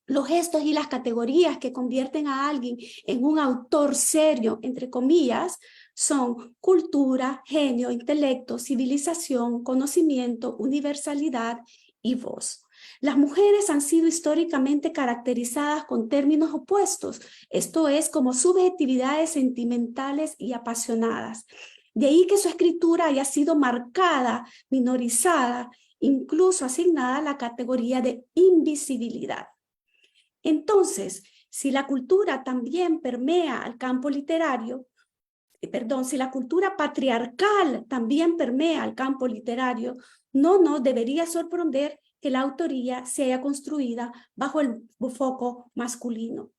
Los gestos y las categorías que convierten a alguien en un autor serio, entre comillas, son cultura, genio, intelecto, civilización, conocimiento, universalidad y voz. Las mujeres han sido históricamente caracterizadas con términos opuestos, esto es, como subjetividades sentimentales y apasionadas. De ahí que su escritura haya sido marcada, minorizada, incluso asignada a la categoría de invisibilidad. Entonces, si la cultura también permea al campo literario, si la cultura patriarcal también permea al campo literario, no nos debería sorprender que la autoría sea construida bajo el foco masculino.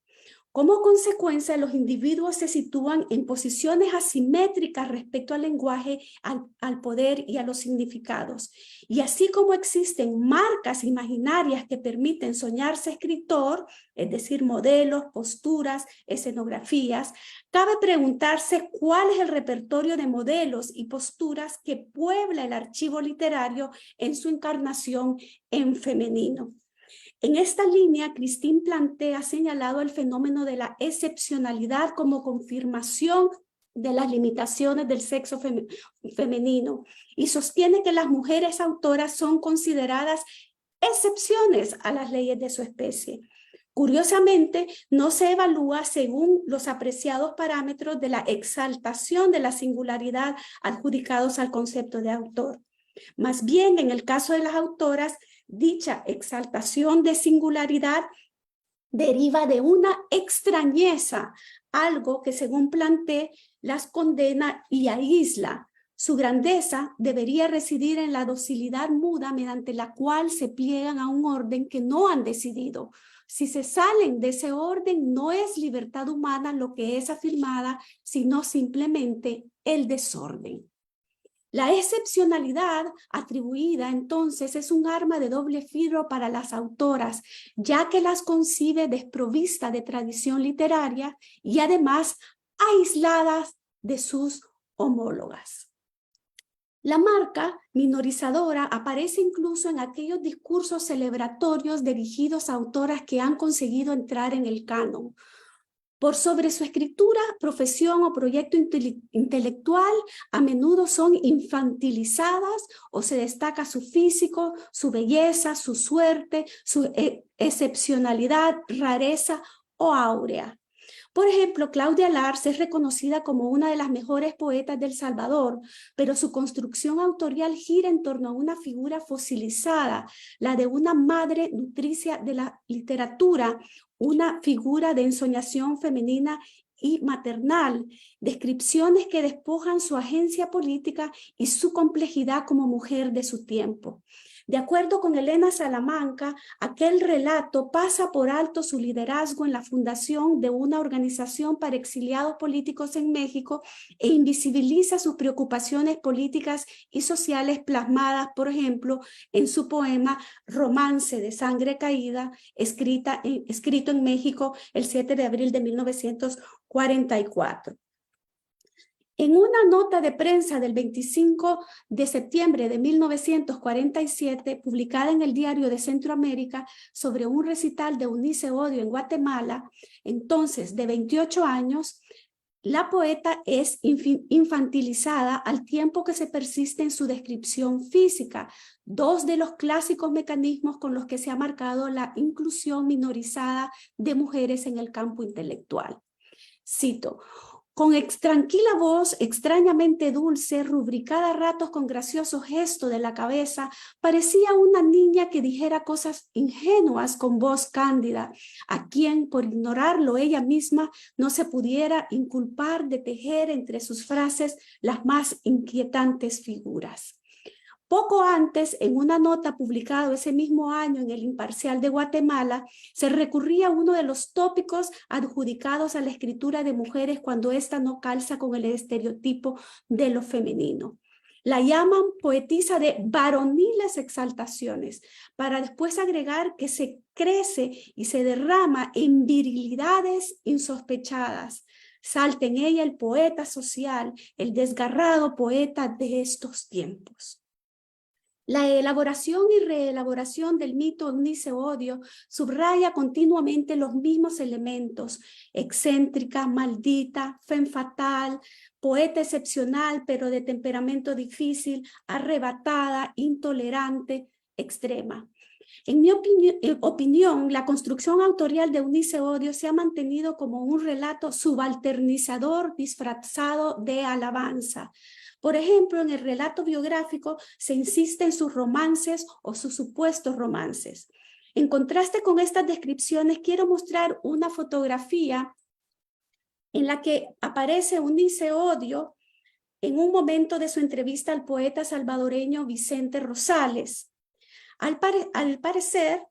Como consecuencia, los individuos se sitúan en posiciones asimétricas respecto al lenguaje, al poder y a los significados. Y así como existen marcas imaginarias que permiten soñarse escritor, es decir, modelos, posturas, escenografías, cabe preguntarse cuál es el repertorio de modelos y posturas que puebla el archivo literario en su encarnación en femenino. En esta línea, Christine Planté ha señalado el fenómeno de la excepcionalidad como confirmación de las limitaciones del sexo femenino y sostiene que las mujeres autoras son consideradas excepciones a las leyes de su especie. Curiosamente, no se evalúa según los apreciados parámetros de la exaltación de la singularidad adjudicados al concepto de autor. Más bien, en el caso de las autoras, dicha exaltación de singularidad deriva de una extrañeza, algo que según Planté las condena y aísla. Su grandeza debería residir en la docilidad muda mediante la cual se pliegan a un orden que no han decidido. Si se salen de ese orden, no es libertad humana lo que es afirmada, sino simplemente el desorden. La excepcionalidad atribuida entonces es un arma de doble filo para las autoras, ya que las concibe desprovista de tradición literaria y además aisladas de sus homólogas. La marca minorizadora aparece incluso en aquellos discursos celebratorios dirigidos a autoras que han conseguido entrar en el canon. Por sobre su escritura, profesión o proyecto intelectual, a menudo son infantilizadas o se destaca su físico, su belleza, su suerte, su excepcionalidad, rareza o áurea. Por ejemplo, Claudia Lars es reconocida como una de las mejores poetas del Salvador, pero su construcción autorial gira en torno a una figura fosilizada, la de una madre nutricia de la literatura, una figura de ensoñación femenina y maternal, descripciones que despojan su agencia política y su complejidad como mujer de su tiempo. De acuerdo con Elena Salamanca, aquel relato pasa por alto su liderazgo en la fundación de una organización para exiliados políticos en México e invisibiliza sus preocupaciones políticas y sociales plasmadas, por ejemplo, en su poema Romance de Sangre Caída, escrito en México el 7 de abril de 1944. En una nota de prensa del 25 de septiembre de 1947, publicada en el Diario de Centroamérica, sobre un recital de Eunice Odio en Guatemala, entonces de 28 años, la poeta es infantilizada al tiempo que se persiste en su descripción física, dos de los clásicos mecanismos con los que se ha marcado la inclusión minorizada de mujeres en el campo intelectual. Cito: con tranquila voz, extrañamente dulce, rubricada a ratos con gracioso gesto de la cabeza, parecía una niña que dijera cosas ingenuas con voz cándida, a quien, por ignorarlo ella misma, no se pudiera inculpar de tejer entre sus frases las más inquietantes figuras. Poco antes, en una nota publicada ese mismo año en el Imparcial de Guatemala, se recurría a uno de los tópicos adjudicados a la escritura de mujeres cuando ésta no calza con el estereotipo de lo femenino. La llaman poetisa de varoniles exaltaciones, para después agregar que se crece y se derrama en virilidades insospechadas. Salta en ella el poeta social, el desgarrado poeta de estos tiempos. La elaboración y reelaboración del mito Eunice Odio subraya continuamente los mismos elementos: excéntrica, maldita, femme fatale, poeta excepcional pero de temperamento difícil, arrebatada, intolerante, extrema. En mi opinión, la construcción autorial de Eunice Odio se ha mantenido como un relato subalternizador disfrazado de alabanza. Por ejemplo, en el relato biográfico se insiste en sus romances o sus supuestos romances. En contraste con estas descripciones, quiero mostrar una fotografía en la que aparece Eunice Odio en un momento de su entrevista al poeta salvadoreño Vicente Rosales. Al parecer,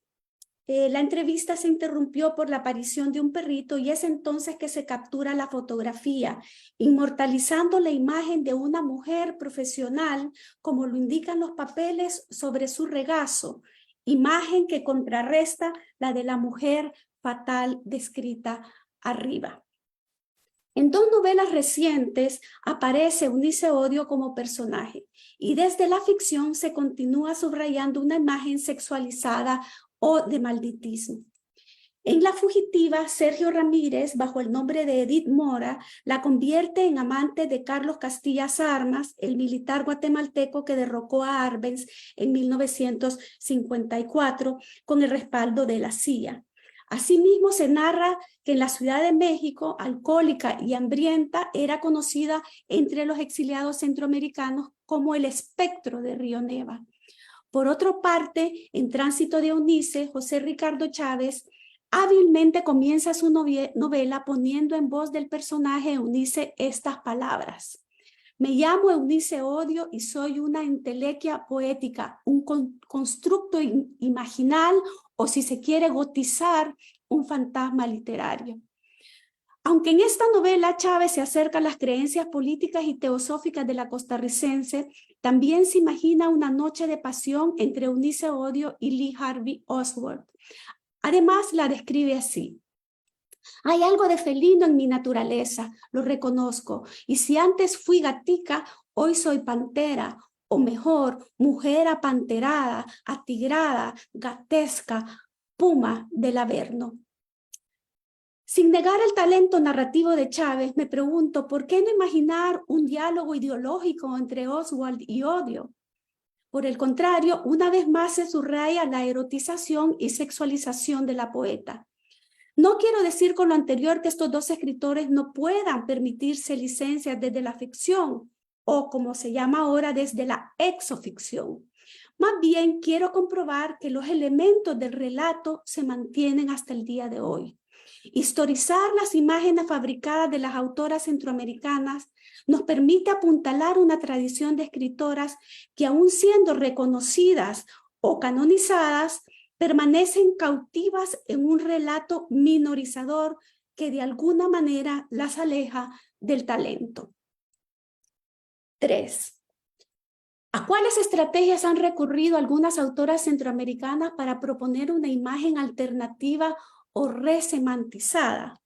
la entrevista se interrumpió por la aparición de un perrito y es entonces que se captura la fotografía, inmortalizando la imagen de una mujer profesional, como lo indican los papeles sobre su regazo, imagen que contrarresta la de la mujer fatal descrita arriba. En dos novelas recientes aparece Eunice Odio como personaje y desde la ficción se continúa subrayando una imagen sexualizada o de malditismo. En La fugitiva, Sergio Ramírez, bajo el nombre de Edith Mora, la convierte en amante de Carlos Castillas Armas, el militar guatemalteco que derrocó a Arbenz en 1954 con el respaldo de la CIA. Asimismo, se narra que en la Ciudad de México, alcohólica y hambrienta, era conocida entre los exiliados centroamericanos como el espectro de Río Neva. Por otra parte, en Tránsito de Eunice, José Ricardo Chávez hábilmente comienza su novela poniendo en voz del personaje Eunice estas palabras. Me llamo Eunice Odio y soy una entelequia poética, un constructo imaginal o, si se quiere gotizar, un fantasma literario. Aunque en esta novela Chávez se acerca a las creencias políticas y teosóficas de la costarricense, también se imagina una noche de pasión entre Eunice Odio y Lee Harvey Oswald. Además, la describe así. Hay algo de felino en mi naturaleza, lo reconozco, y si antes fui gatica, hoy soy pantera, o mejor, mujer apanterada, atigrada, gatesca, puma del Averno. Sin negar el talento narrativo de Chávez, me pregunto, ¿por qué no imaginar un diálogo ideológico entre Oswald y Odio? Por el contrario, una vez más se subraya la erotización y sexualización de la poeta. No quiero decir con lo anterior que estos dos escritores no puedan permitirse licencias desde la ficción, o como se llama ahora, desde la exoficción. Más bien quiero comprobar que los elementos del relato se mantienen hasta el día de hoy. Historizar las imágenes fabricadas de las autoras centroamericanas nos permite apuntalar una tradición de escritoras que, aun siendo reconocidas o canonizadas, permanecen cautivas en un relato minorizador que de alguna manera las aleja del talento. 3. ¿A cuáles estrategias han recurrido algunas autoras centroamericanas para proponer una imagen alternativa o resemantizada?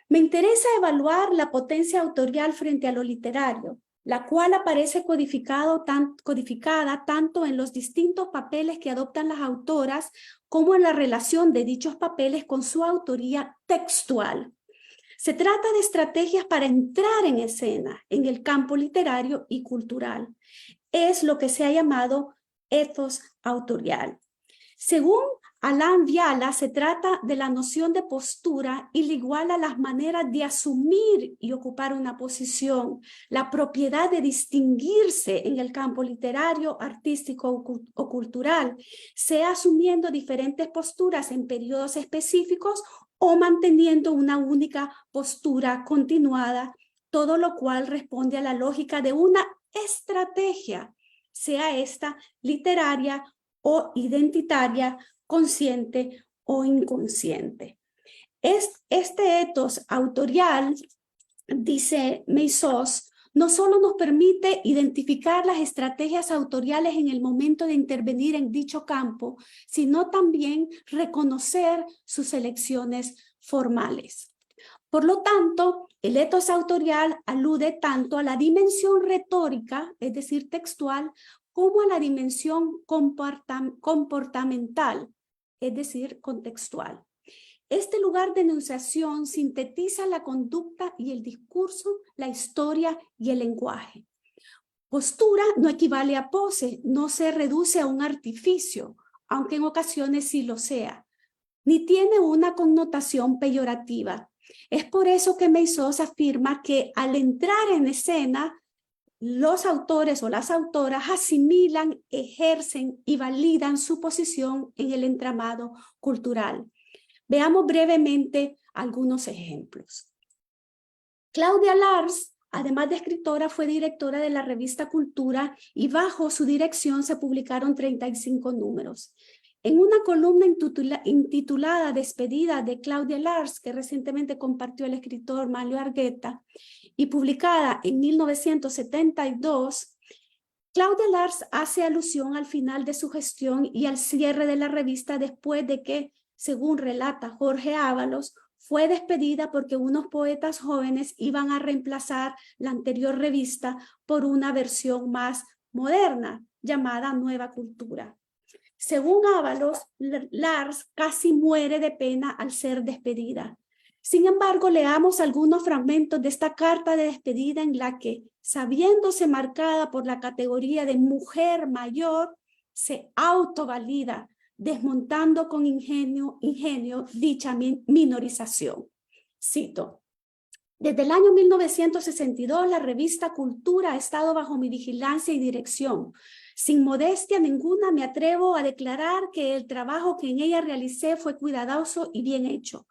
Me interesa evaluar la potencia autorial frente a lo literario, la cual aparece codificada tanto en los distintos papeles que adoptan las autoras como en la relación de dichos papeles con su autoría textual. Se trata de estrategias para entrar en escena en el campo literario y cultural. Es lo que se ha llamado ethos autorial. Según Alain Viala, se trata de la noción de postura y le iguala las maneras de asumir y ocupar una posición, la propiedad de distinguirse en el campo literario, artístico o cultural, sea asumiendo diferentes posturas en periodos específicos o manteniendo una única postura continuada, todo lo cual responde a la lógica de una estrategia, sea esta literaria o identitaria, consciente o inconsciente. Este ethos autorial, dice Meissos, no solo nos permite identificar las estrategias autoriales en el momento de intervenir en dicho campo, sino también reconocer sus elecciones formales. Por lo tanto, el ethos autorial alude tanto a la dimensión retórica, es decir, textual, como a la dimensión comportamental, es decir, contextual. Este lugar de enunciación sintetiza la conducta y el discurso, la historia y el lenguaje. Postura no equivale a pose, no se reduce a un artificio, aunque en ocasiones sí lo sea, ni tiene una connotación peyorativa. Es por eso que Meissos afirma que al entrar en escena, los autores o las autoras asimilan, ejercen y validan su posición en el entramado cultural. Veamos brevemente algunos ejemplos. Claudia Lars, además de escritora, fue directora de la revista Cultura y bajo su dirección se publicaron 35 números. En una columna intitulada Despedida de Claudia Lars, que recientemente compartió el escritor Mario Argueta, y publicada en 1972, Claudia Lars hace alusión al final de su gestión y al cierre de la revista después de que, según relata Jorge Ábalos, fue despedida porque unos poetas jóvenes iban a reemplazar la anterior revista por una versión más moderna, llamada Nueva Cultura. Según Ábalos, Lars casi muere de pena al ser despedida. Sin embargo, leamos algunos fragmentos de esta carta de despedida en la que, sabiéndose marcada por la categoría de mujer mayor, se autovalida, desmontando con ingenio dicha minorización. Cito: desde el año 1962, la revista Cultura ha estado bajo mi vigilancia y dirección. Sin modestia ninguna me atrevo a declarar que el trabajo que en ella realicé fue cuidadoso y bien hecho.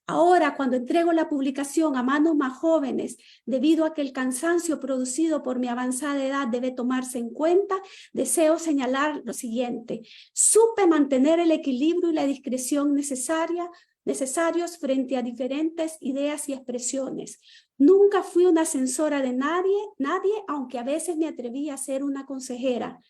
Ahora, cuando entrego la publicación a manos más jóvenes, debido a que el cansancio producido por mi avanzada edad debe tomarse en cuenta, deseo señalar lo siguiente. Supe mantener el equilibrio y la discreción necesarios frente a diferentes ideas y expresiones. Nunca fui una censora de nadie, aunque a veces me atreví a ser una consejera.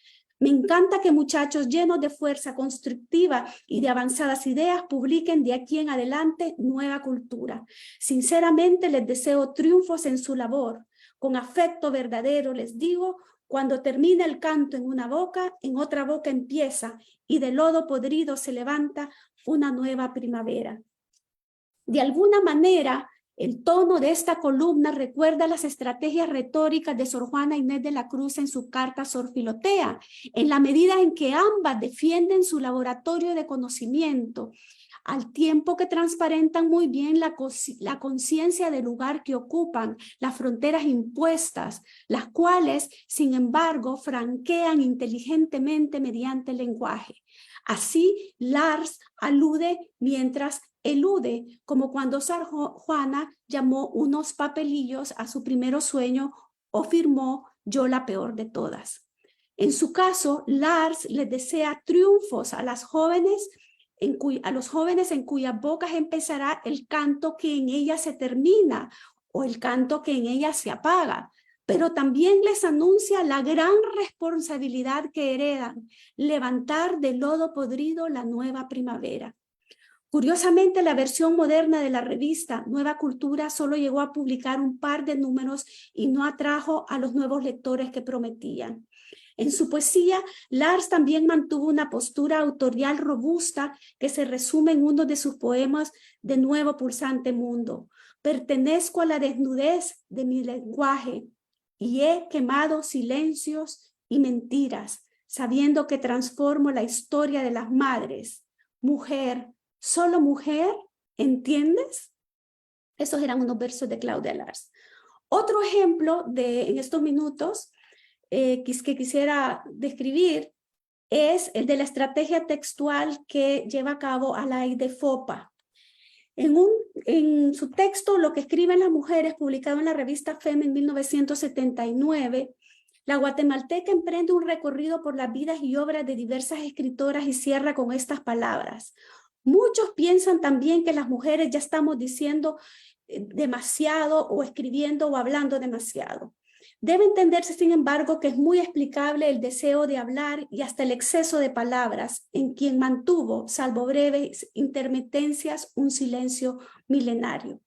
Me encanta que muchachos llenos de fuerza constructiva y de avanzadas ideas publiquen de aquí en adelante nueva cultura. Sinceramente les deseo triunfos en su labor. Con afecto verdadero les digo, cuando termina el canto en una boca, en otra boca empieza y del lodo podrido se levanta una nueva primavera. De alguna manera, el tono de esta columna recuerda las estrategias retóricas de Sor Juana Inés de la Cruz en su carta Sor Filotea, en la medida en que ambas defienden su laboratorio de conocimiento, al tiempo que transparentan muy bien la conciencia del lugar que ocupan, las fronteras impuestas, las cuales, sin embargo, franquean inteligentemente mediante el lenguaje. Así, Lars alude mientras elude, como cuando Sor Juana llamó unos papelillos a su primer sueño o firmó yo la peor de todas. En su caso, Lars les desea triunfos a los jóvenes en cuyas bocas empezará el canto que en ellas se termina o el canto que en ellas se apaga. Pero también les anuncia la gran responsabilidad que heredan, levantar del lodo podrido la nueva primavera. Curiosamente, la versión moderna de la revista Nueva Cultura solo llegó a publicar un par de números y no atrajo a los nuevos lectores que prometían. En su poesía, Lars también mantuvo una postura autorial robusta que se resume en uno de sus poemas de Nuevo Pulsante Mundo. Pertenezco a la desnudez de mi lenguaje y he quemado silencios y mentiras, sabiendo que transformo la historia de las madres. Mujer, solo mujer, ¿entiendes? Esos eran unos versos de Claudia Lars. Otro ejemplo en estos minutos que quisiera describir es el de la estrategia textual que lleva a cabo Alaide Fopa. En su texto, Lo que escriben las mujeres, publicado en la revista FEM en 1979, la guatemalteca emprende un recorrido por las vidas y obras de diversas escritoras y cierra con estas palabras. Muchos piensan también que las mujeres ya estamos diciendo demasiado o escribiendo o hablando demasiado. Debe entenderse, sin embargo, que es muy explicable el deseo de hablar y hasta el exceso de palabras en quien mantuvo, salvo breves intermitencias, un silencio milenario.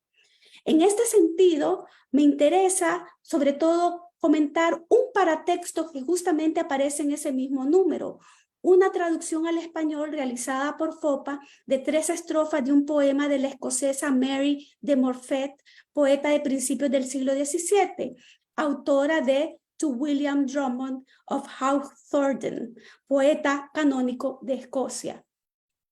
En este sentido, me interesa sobre todo comentar un paratexto que justamente aparece en ese mismo número, una traducción al español realizada por Fopa de 3 estrofas de un poema de la escocesa Mary de Morpeth, poeta de principios del siglo XVII, autora de To William Drummond of Hawthornden, poeta canónico de Escocia.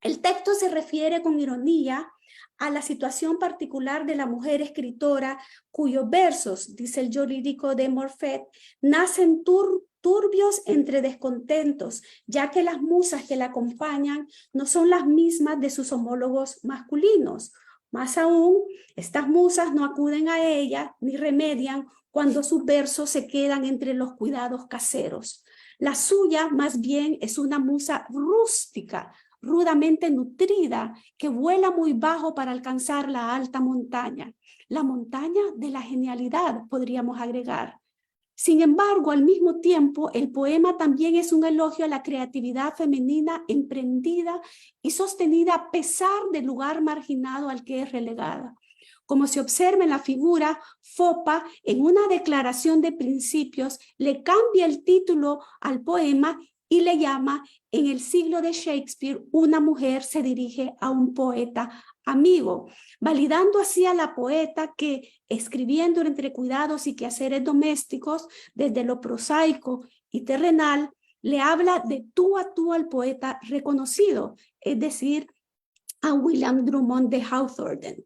El texto se refiere con ironía a la situación particular de la mujer escritora cuyos versos, dice el yo lírico de Morpeth, nacen turbios entre descontentos, ya que las musas que la acompañan no son las mismas de sus homólogos masculinos. Más aún, estas musas no acuden a ella ni remedian cuando sus versos se quedan entre los cuidados caseros. La suya, más bien, es una musa rústica, rudamente nutrida, que vuela muy bajo para alcanzar la alta montaña. La montaña de la genialidad, podríamos agregar. Sin embargo, al mismo tiempo, el poema también es un elogio a la creatividad femenina emprendida y sostenida a pesar del lugar marginado al que es relegada. Como se observa en la figura, Fopa, en una declaración de principios, le cambia el título al poema y le llama, en el siglo de Shakespeare, una mujer se dirige a un poeta amigo, validando así a la poeta que, escribiendo entre cuidados y quehaceres domésticos, desde lo prosaico y terrenal, le habla de tú a tú al poeta reconocido, es decir, a William Drummond de Hawthornden.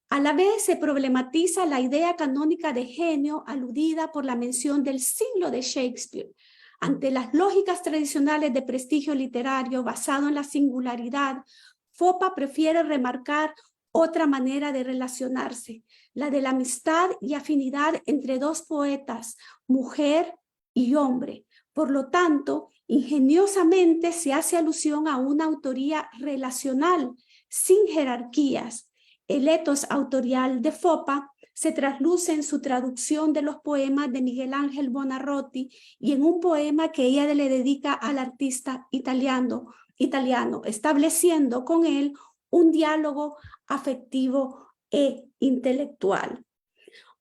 A la vez se problematiza la idea canónica de genio aludida por la mención del siglo de Shakespeare. Ante las lógicas tradicionales de prestigio literario basado en la singularidad, FOPA prefiere remarcar otra manera de relacionarse, la de la amistad y afinidad entre dos poetas, mujer y hombre. Por lo tanto, ingeniosamente se hace alusión a una autoría relacional, sin jerarquías. El etos autorial de FOPA se trasluce en su traducción de los poemas de Miguel Ángel Buonarroti y en un poema que ella le dedica al artista italiano, estableciendo con él un diálogo afectivo e intelectual.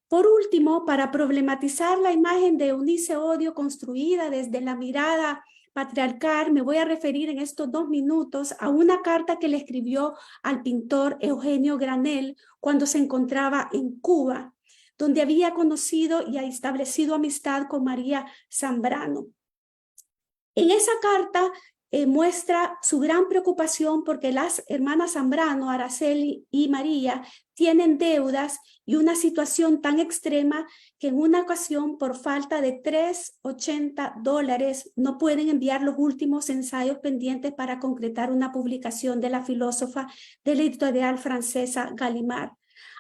Por último, para problematizar la imagen de Eunice Odio construida desde la mirada patriarcal, me voy a referir en estos 2 minutos a una carta que le escribió al pintor Eugenio Granell cuando se encontraba en Cuba, donde había conocido y establecido amistad con María Zambrano. En esa carta muestra su gran preocupación porque las hermanas Zambrano, Araceli y María, tienen deudas y una situación tan extrema que en una ocasión, por falta de $380, no pueden enviar los últimos ensayos pendientes para concretar una publicación de la filósofa de la editorial francesa Gallimard.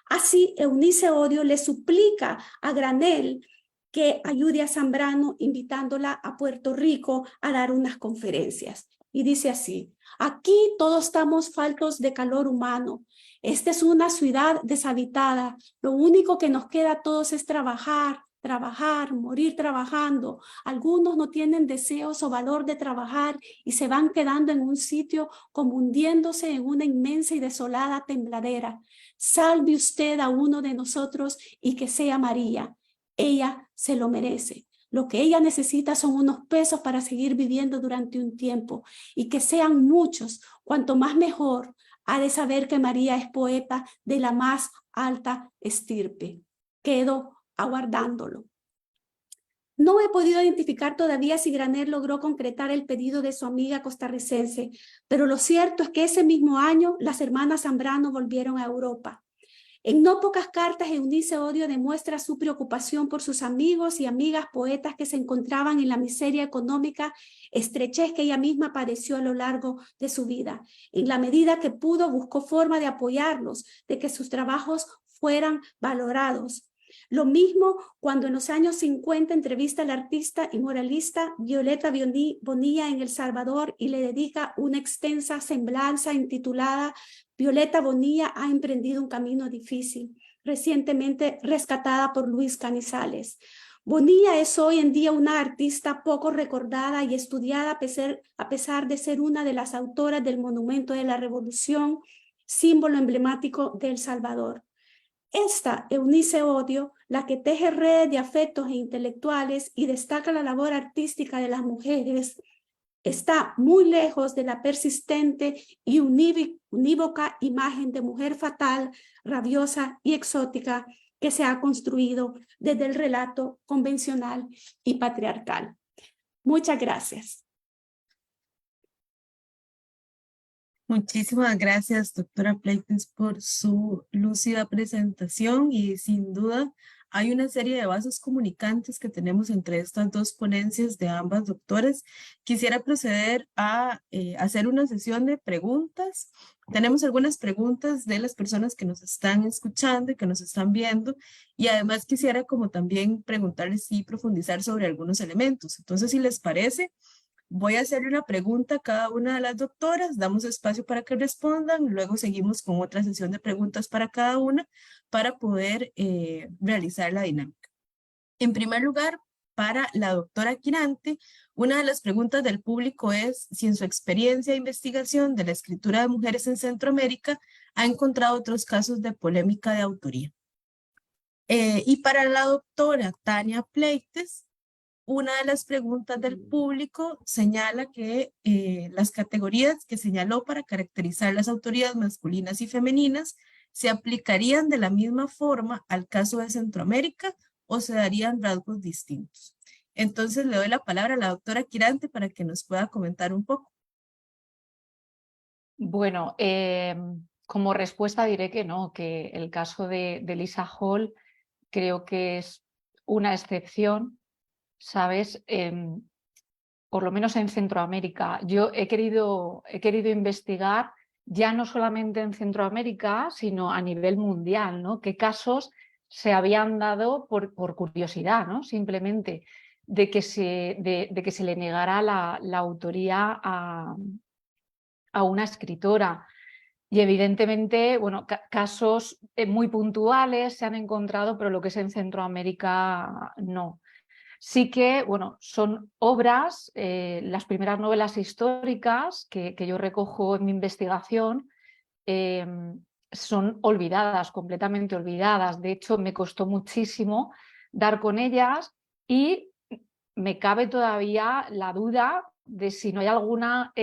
Así, Eunice Odio le suplica a Granell que ayude a Zambrano invitándola a Puerto Rico a dar unas conferencias. Y dice así: aquí todos estamos faltos de calor humano. Esta es una ciudad deshabitada. Lo único que nos queda a todos es trabajar, morir trabajando. Algunos no tienen deseos o valor de trabajar y se van quedando en un sitio como hundiéndose en una inmensa y desolada tembladera. Salve usted a uno de nosotros y que sea María. Ella se lo merece. Lo que ella necesita son unos pesos para seguir viviendo durante un tiempo y que sean muchos, cuanto más mejor. Ha de saber que María es poeta de la más alta estirpe. Quedo aguardándolo. No he podido identificar todavía si Granell logró concretar el pedido de su amiga costarricense, pero lo cierto es que ese mismo año las hermanas Zambrano volvieron a Europa. En no pocas cartas, Eunice Odio demuestra su preocupación por sus amigos y amigas poetas que se encontraban en la miseria económica, estrechez que ella misma padeció a lo largo de su vida. En la medida que pudo, buscó forma de apoyarlos, de que sus trabajos fueran valorados. Lo mismo cuando en los años 50 entrevista al artista y moralista Violeta Bonilla en El Salvador y le dedica una extensa semblanza intitulada Violeta Bonilla ha emprendido un camino difícil, recientemente rescatada por Luis Canizales. Bonilla es hoy en día una artista poco recordada y estudiada a pesar de ser una de las autoras del Monumento de la Revolución, símbolo emblemático de El Salvador. Esta Eunice Odio, la que teje redes de afectos e intelectuales y destaca la labor artística de las mujeres, está muy lejos de la persistente y unívoca imagen de mujer fatal, rabiosa y exótica que se ha construido desde el relato convencional y patriarcal. Muchas gracias. Muchísimas gracias, doctora Pleites, por su lúcida presentación y sin duda hay una serie de vasos comunicantes que tenemos entre estas dos ponencias de ambas doctoras. Quisiera proceder a hacer una sesión de preguntas. Tenemos algunas preguntas de las personas que nos están escuchando y que nos están viendo y además quisiera como también preguntarles y profundizar sobre algunos elementos. Entonces, si les parece, voy a hacerle una pregunta a cada una de las doctoras, damos espacio para que respondan, luego seguimos con otra sesión de preguntas para cada una para poder realizar la dinámica. En primer lugar, para la doctora Quirante, una de las preguntas del público es si en su experiencia de investigación de la escritura de mujeres en Centroamérica ha encontrado otros casos de polémica de autoría. Y para la doctora Tania Pleites, una de las preguntas del público señala que las categorías que señaló para caracterizar las autorías masculinas y femeninas se aplicarían de la misma forma al caso de Centroamérica o se darían rasgos distintos. Entonces le doy la palabra a la doctora Quirante para que nos pueda comentar un poco. Bueno, como respuesta diré que no, que el caso de Lisa Hall creo que es una excepción, ¿sabes? por lo menos en Centroamérica. Yo he querido investigar ya no solamente en Centroamérica, sino a nivel mundial, ¿no? ¿Qué casos se habían dado por curiosidad, ¿no? Simplemente de que se le negara la autoría a una escritora? Y evidentemente, bueno, casos muy puntuales se han encontrado, pero lo que es en Centroamérica no. Sí que, bueno, son obras, las primeras novelas históricas que yo recojo en mi investigación, eh, son olvidadas, completamente olvidadas. De hecho, me costó muchísimo dar con ellas y me cabe todavía la duda de si no hay alguna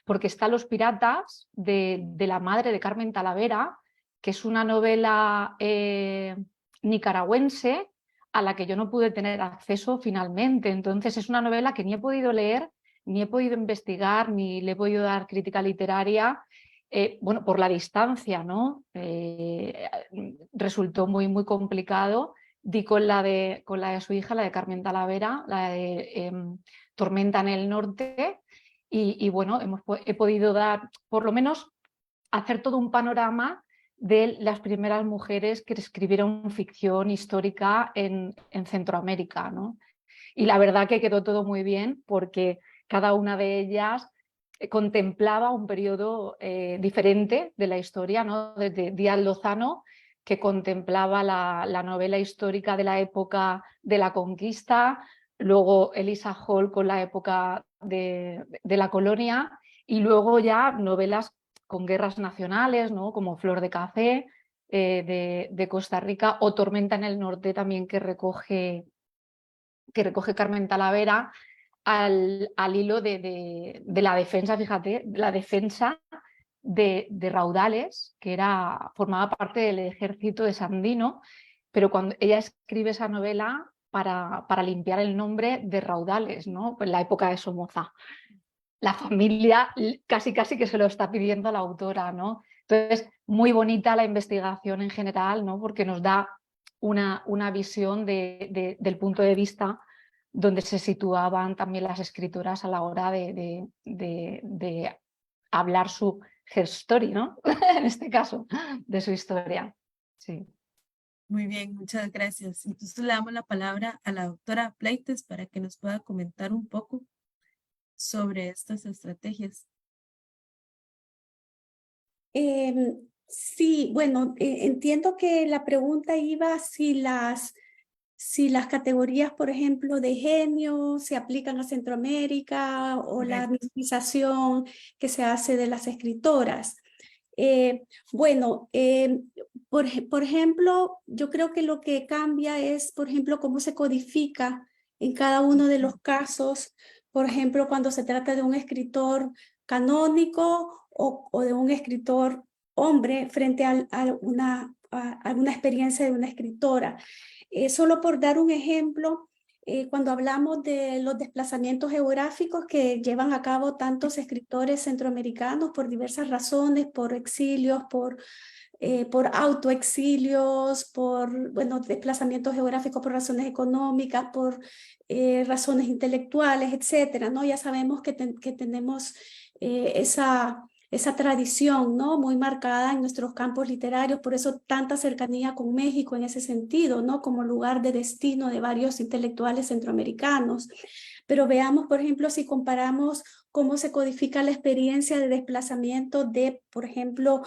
porque está Los Piratas de la madre de Carmen Talavera, que es una novela nicaragüense a la que yo no pude tener acceso finalmente. Entonces es una novela que ni he podido leer, ni he podido investigar, ni le he podido dar crítica literaria, bueno, por la distancia, ¿no? Resultó muy, muy complicado. Di con la de su hija, la de Carmen Talavera, la de Tormenta en el Norte, y bueno, he podido dar, por lo menos, hacer todo un panorama de las primeras mujeres que escribieron ficción histórica en Centroamérica, ¿no? Y la verdad que quedó todo muy bien porque cada una de ellas contemplaba un periodo diferente de la historia, ¿no? Desde Díaz Lozano, que contemplaba la novela histórica de la época de la conquista, luego Elisa Hall con la época de la colonia, y luego ya novelas con guerras nacionales, ¿no? Como Flor de Café de Costa Rica, o Tormenta en el Norte también, que recoge Carmen Talavera al hilo de la defensa, fíjate, la defensa de Raudales, que formaba parte del ejército de Sandino, pero cuando ella escribe esa novela para limpiar el nombre de Raudales, ¿no? En la época de Somoza. La familia casi que se lo está pidiendo a la autora, ¿no? Entonces, muy bonita la investigación en general, ¿no? Porque nos da una visión del punto de vista donde se situaban también las escritoras a la hora de hablar su her story, ¿no? En este caso, de su historia. Sí. Muy bien, muchas gracias. Entonces le damos la palabra a la doctora Pleites para que nos pueda comentar un poco sobre estas estrategias. Sí, bueno, entiendo que la pregunta iba si las categorías, por ejemplo, de genio se aplican a Centroamérica o la Correcto. minimización que se hace de las escritoras. Bueno, por ejemplo, yo creo que lo que cambia es, por ejemplo, cómo se codifica en cada uno de los casos, por ejemplo, cuando se trata de un escritor canónico o de un escritor hombre frente a una experiencia de una escritora. Solo por dar un ejemplo, cuando hablamos de los desplazamientos geográficos que llevan a cabo tantos escritores centroamericanos por diversas razones, por exilios, por autoexilios, por desplazamientos geográficos por razones económicas, por razones intelectuales, etcétera, ¿no? Ya sabemos que tenemos esa tradición, ¿no? Muy marcada en nuestros campos literarios, por eso tanta cercanía con México en ese sentido, ¿no? Como lugar de destino de varios intelectuales centroamericanos. Pero veamos, por ejemplo, si comparamos cómo se codifica la experiencia de desplazamiento de, por ejemplo,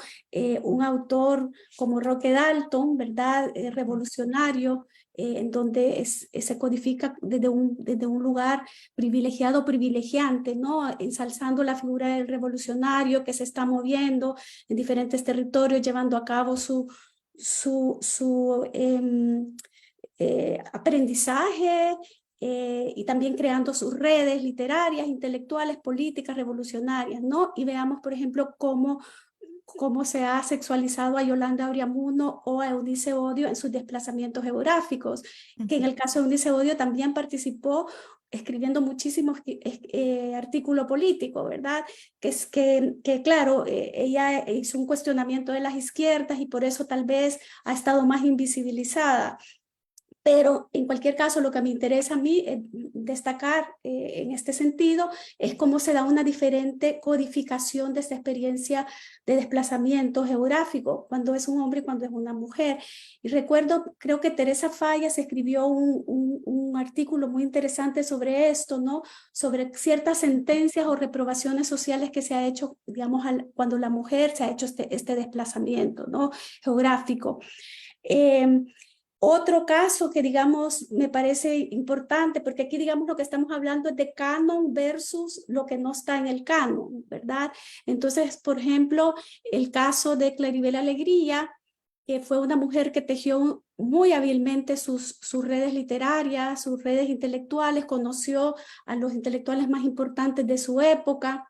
un autor como Roque Dalton, ¿verdad? Revolucionario, en donde se codifica desde un lugar privilegiado, privilegiante, ¿no? Ensalzando la figura del revolucionario que se está moviendo en diferentes territorios, llevando a cabo su aprendizaje, y también creando sus redes literarias, intelectuales, políticas, revolucionarias, ¿no? Y veamos, por ejemplo, cómo se ha sexualizado a Yolanda Auriamuno o a Eunice Odio en sus desplazamientos geográficos, que en el caso de Eunice Odio también participó escribiendo muchísimos artículos políticos, ¿verdad? Que claro, ella hizo un cuestionamiento de las izquierdas y por eso tal vez ha estado más invisibilizada. Pero en cualquier caso, lo que me interesa a mí destacar en este sentido es cómo se da una diferente codificación de esta experiencia de desplazamiento geográfico, cuando es un hombre y cuando es una mujer. Y recuerdo, creo que Teresa Fallas escribió un artículo muy interesante sobre esto, ¿no? Sobre ciertas sentencias o reprobaciones sociales que se ha hecho, digamos, cuando la mujer se ha hecho este desplazamiento, ¿no? Geográfico. Otro caso que, digamos, me parece importante, porque aquí, digamos, lo que estamos hablando es de canon versus lo que no está en el canon, ¿verdad? Entonces, por ejemplo, el caso de Claribel Alegría, que fue una mujer que tejió muy hábilmente sus redes literarias, sus redes intelectuales, conoció a los intelectuales más importantes de su época,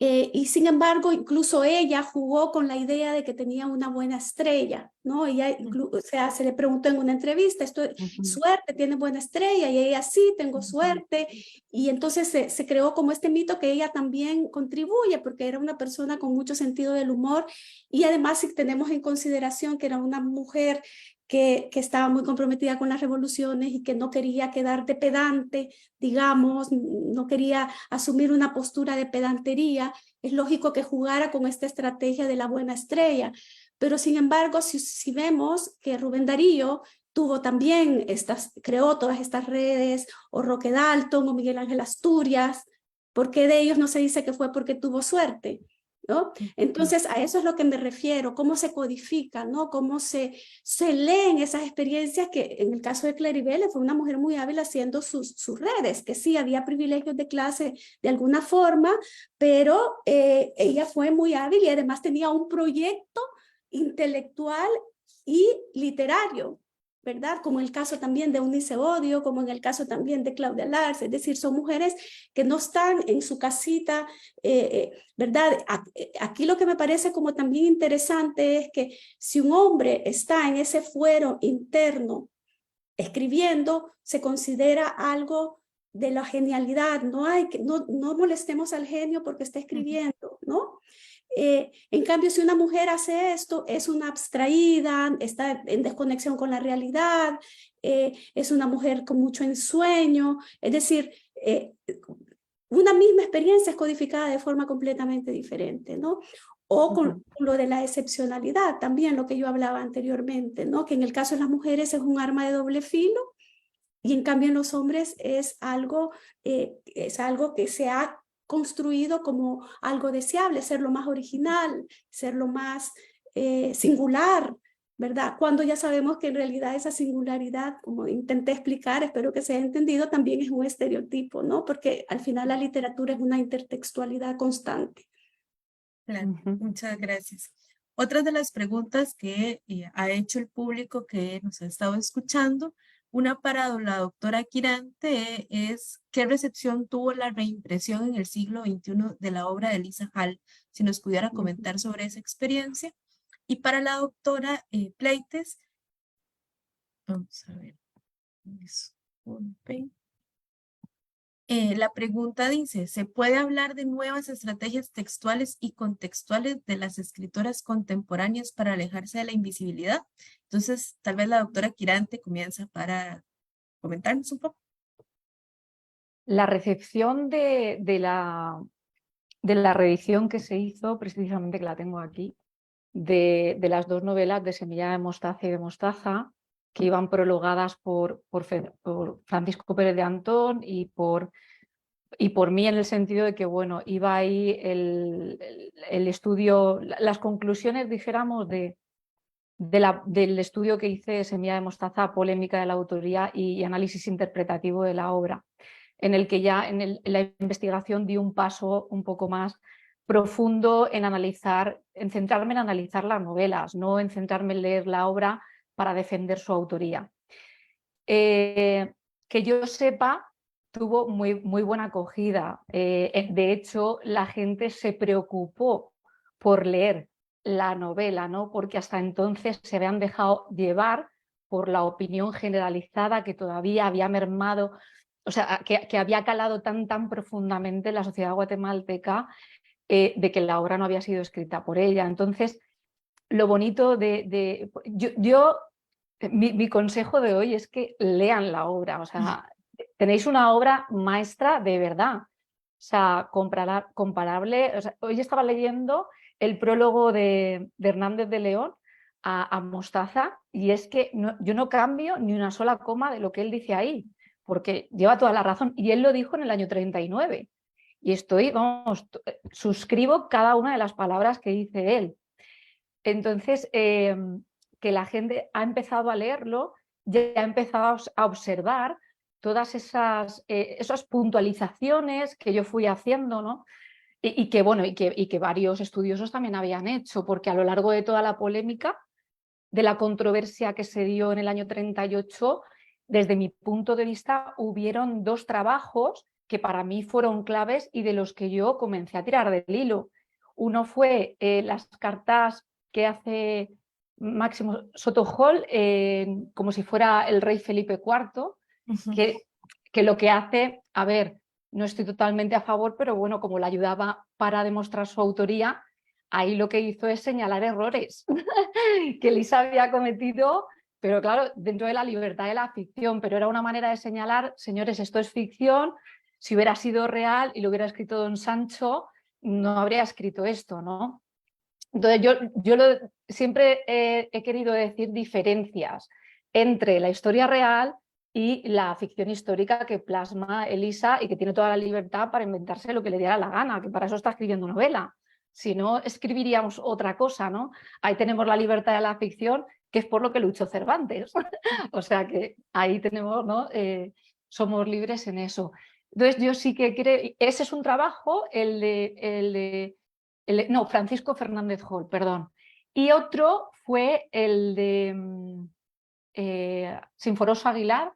y sin embargo, incluso ella jugó con la idea de que tenía una buena estrella, ¿no? Ella, o sea, se le preguntó en una entrevista, suerte, tiene buena estrella, y ella sí, tengo suerte, y entonces se creó como este mito que ella también contribuye, porque era una persona con mucho sentido del humor, y además si tenemos en consideración que era una mujer que estaba muy comprometida con las revoluciones y que no quería quedar de pedante, digamos, no quería asumir una postura de pedantería, es lógico que jugara con esta estrategia de la buena estrella. Pero sin embargo, si vemos que Rubén Darío tuvo también creó todas estas redes, o Roque Dalton, o Miguel Ángel Asturias, ¿por qué de ellos no se dice que fue porque tuvo suerte? ¿No? Entonces, a eso es lo que me refiero, cómo se codifica, ¿no? Cómo se leen esas experiencias, que en el caso de Claribel fue una mujer muy hábil haciendo sus redes, que sí, había privilegios de clase de alguna forma, pero ella fue muy hábil y además tenía un proyecto intelectual y literario, ¿verdad? Como en el caso también de Eunice Odio, como en el caso también de Claudia Lars, es decir, son mujeres que no están en su casita, ¿verdad? Aquí lo que me parece como también interesante es que si un hombre está en ese fuero interno escribiendo, se considera algo de la genialidad, no molestemos al genio porque está escribiendo, ¿no? En cambio, si una mujer hace esto, es una abstraída, está en desconexión con la realidad, es una mujer con mucho ensueño, es decir, una misma experiencia es codificada de forma completamente diferente, ¿no? O con lo de la excepcionalidad, también lo que yo hablaba anteriormente, ¿no? Que en el caso de las mujeres es un arma de doble filo, y en cambio en los hombres es algo que se ha construido como algo deseable, ser lo más original, ser lo más singular, ¿verdad? Cuando ya sabemos que en realidad esa singularidad, como intenté explicar, espero que se haya entendido, también es un estereotipo, ¿no? Porque al final la literatura es una intertextualidad constante. Claro, muchas gracias. Otra de las preguntas que ha hecho el público que nos ha estado escuchando, una para la doctora Quirante, es ¿qué recepción tuvo la reimpresión en el siglo XXI de la obra de Lisa Hall? Si nos pudiera comentar sobre esa experiencia. Y para la doctora Pleites, vamos a ver, disculpen. La pregunta dice, ¿se puede hablar de nuevas estrategias textuales y contextuales de las escritoras contemporáneas para alejarse de la invisibilidad? Entonces, tal vez la doctora Quirante comienza para comentarnos un poco. La recepción de la reedición que se hizo, precisamente que la tengo aquí, de las dos novelas de Semilla de Mostaza y de Mostaza, que iban prologadas por Francisco Pérez de Antón y por mí, en el sentido de que, bueno, iba ahí el estudio, las conclusiones, dijéramos, del estudio que hice, Semilla de Mostaza, polémica de la autoría y análisis interpretativo de la obra, en el que ya en la investigación di un paso un poco más profundo en centrarme en analizar las novelas, no en centrarme en leer la obra para defender su autoría. Que yo sepa, tuvo muy buena acogida. De hecho, la gente se preocupó por leer la novela, ¿no? Porque hasta entonces se habían dejado llevar por la opinión generalizada que todavía había mermado, o sea, que había calado tan profundamente en la sociedad guatemalteca, de que la obra no había sido escrita por ella. Entonces, lo bonito yo Mi consejo de hoy es que lean la obra, o sea, tenéis una obra maestra de verdad, o sea, comparable. O sea, hoy estaba leyendo el prólogo de Hernández de León a Mostaza y es que yo no cambio ni una sola coma de lo que él dice ahí, porque lleva toda la razón y él lo dijo en el año 39 y estoy, vamos, suscribo cada una de las palabras que dice él. Entonces, que la gente ha empezado a leerlo, ya ha empezado a observar todas esas puntualizaciones que yo fui haciendo, ¿no? Y que, bueno, y que varios estudiosos también habían hecho, porque a lo largo de toda la polémica, de la controversia que se dio en el año 38, desde mi punto de vista, hubieron 2 trabajos que para mí fueron claves y de los que yo comencé a tirar del hilo. Uno fue las cartas que hace Máximo Soto Hall, como si fuera el rey Felipe IV, que lo que hace, a ver, no estoy totalmente a favor, pero bueno, como le ayudaba para demostrar su autoría, ahí lo que hizo es señalar errores que Elisa había cometido, pero claro, dentro de la libertad de la ficción, pero era una manera de señalar, señores, esto es ficción, si hubiera sido real y lo hubiera escrito Don Sancho, no habría escrito esto, ¿no? Entonces yo siempre he querido decir diferencias entre la historia real y la ficción histórica que plasma Elisa y que tiene toda la libertad para inventarse lo que le diera la gana, que para eso está escribiendo novela. Si no, escribiríamos otra cosa, ¿no? Ahí tenemos la libertad de la ficción, que es por lo que luchó Cervantes. O sea que ahí tenemos, ¿no? Somos libres en eso. Entonces yo sí que creo, ese es un trabajo, no, Francisco Fernández Hall, perdón. Y otro fue el de Sinforoso Aguilar.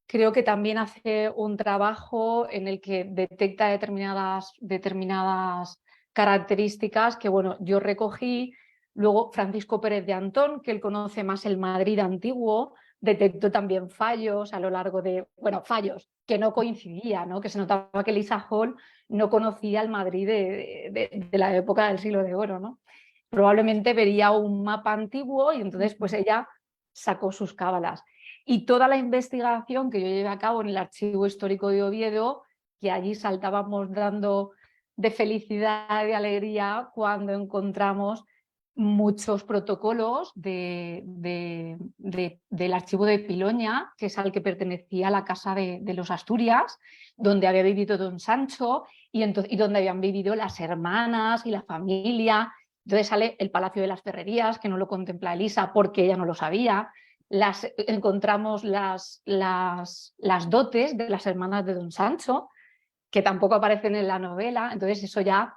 Creo que también hace un trabajo en el que detecta determinadas características que, bueno, yo recogí. Luego Francisco Pérez de Antón, que él conoce más el Madrid antiguo, detectó también fallos a lo largo de, bueno, fallos que no coincidían, ¿no? Que se notaba que Elisa Hall no conocía el Madrid de la época del siglo de oro, ¿no? Probablemente vería un mapa antiguo y entonces pues ella sacó sus cábalas. Y toda la investigación que yo llevé a cabo en el Archivo Histórico de Oviedo, que allí saltábamos dando de felicidad y de alegría cuando encontramos muchos protocolos del archivo de Piloña, que es al que pertenecía la casa de los Asturias, donde había vivido Don Sancho y donde habían vivido las hermanas y la familia. Entonces sale el Palacio de las Ferrerías, que no lo contempla Elisa porque ella no lo sabía. Encontramos las dotes de las hermanas de Don Sancho, que tampoco aparecen en la novela. Entonces eso ya,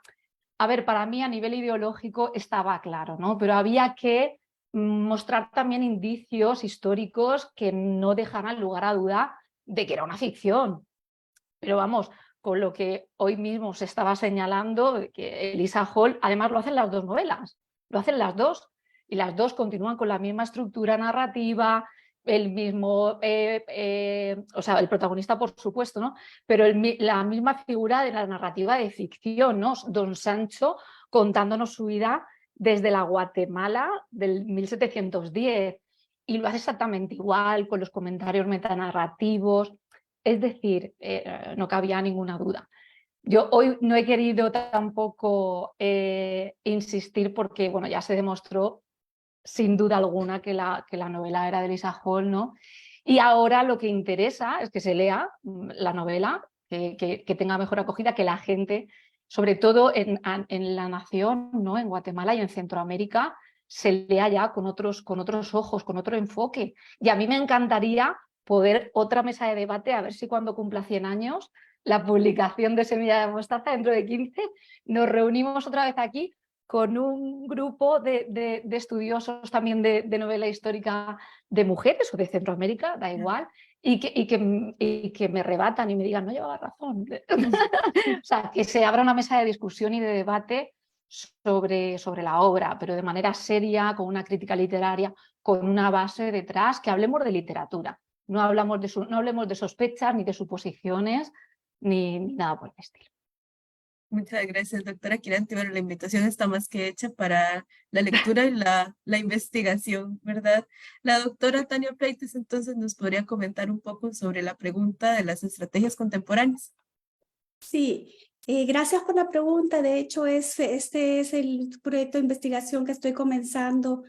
a ver, para mí a nivel ideológico estaba claro, ¿no? Pero había que mostrar también indicios históricos que no dejaran lugar a duda de que era una ficción. Pero vamos, con lo que hoy mismo se estaba señalando, que Elisa Hall, además lo hacen las 2 novelas, lo hacen las 2, y las 2 continúan con la misma estructura narrativa, el mismo, o sea, el protagonista por supuesto, ¿no? Pero la misma figura de la narrativa de ficción, ¿no? Don Sancho contándonos su vida desde la Guatemala del 1710, y lo hace exactamente igual, con los comentarios metanarrativos. Es decir, no cabía ninguna duda. Yo hoy no he querido tampoco insistir porque, bueno, ya se demostró sin duda alguna que la novela era de Elisa Hall, ¿no? Y ahora lo que interesa es que se lea la novela, que tenga mejor acogida, que la gente, sobre todo en la nación, ¿no? En Guatemala y en Centroamérica, se lea ya con otros ojos, con otro enfoque. Y a mí me encantaría poder otra mesa de debate, a ver si cuando cumpla 100 años, la publicación de Semilla de Mostaza, dentro de 15, nos reunimos otra vez aquí con un grupo de estudiosos también de novela histórica de mujeres o de Centroamérica, da igual, y que me rebatan y me digan, no llevaba razón. O sea, que se abra una mesa de discusión y de debate sobre la obra, pero de manera seria, con una crítica literaria, con una base detrás, que hablemos de literatura. No hablemos de sospechas, ni de suposiciones, ni nada por el estilo. Muchas gracias, doctora Kiranti. Bueno, la invitación está más que hecha para la lectura y la investigación, ¿verdad? La doctora Tania Pleites entonces nos podría comentar un poco sobre la pregunta de las estrategias contemporáneas. Sí, gracias por la pregunta. De hecho, este es el proyecto de investigación que estoy comenzando,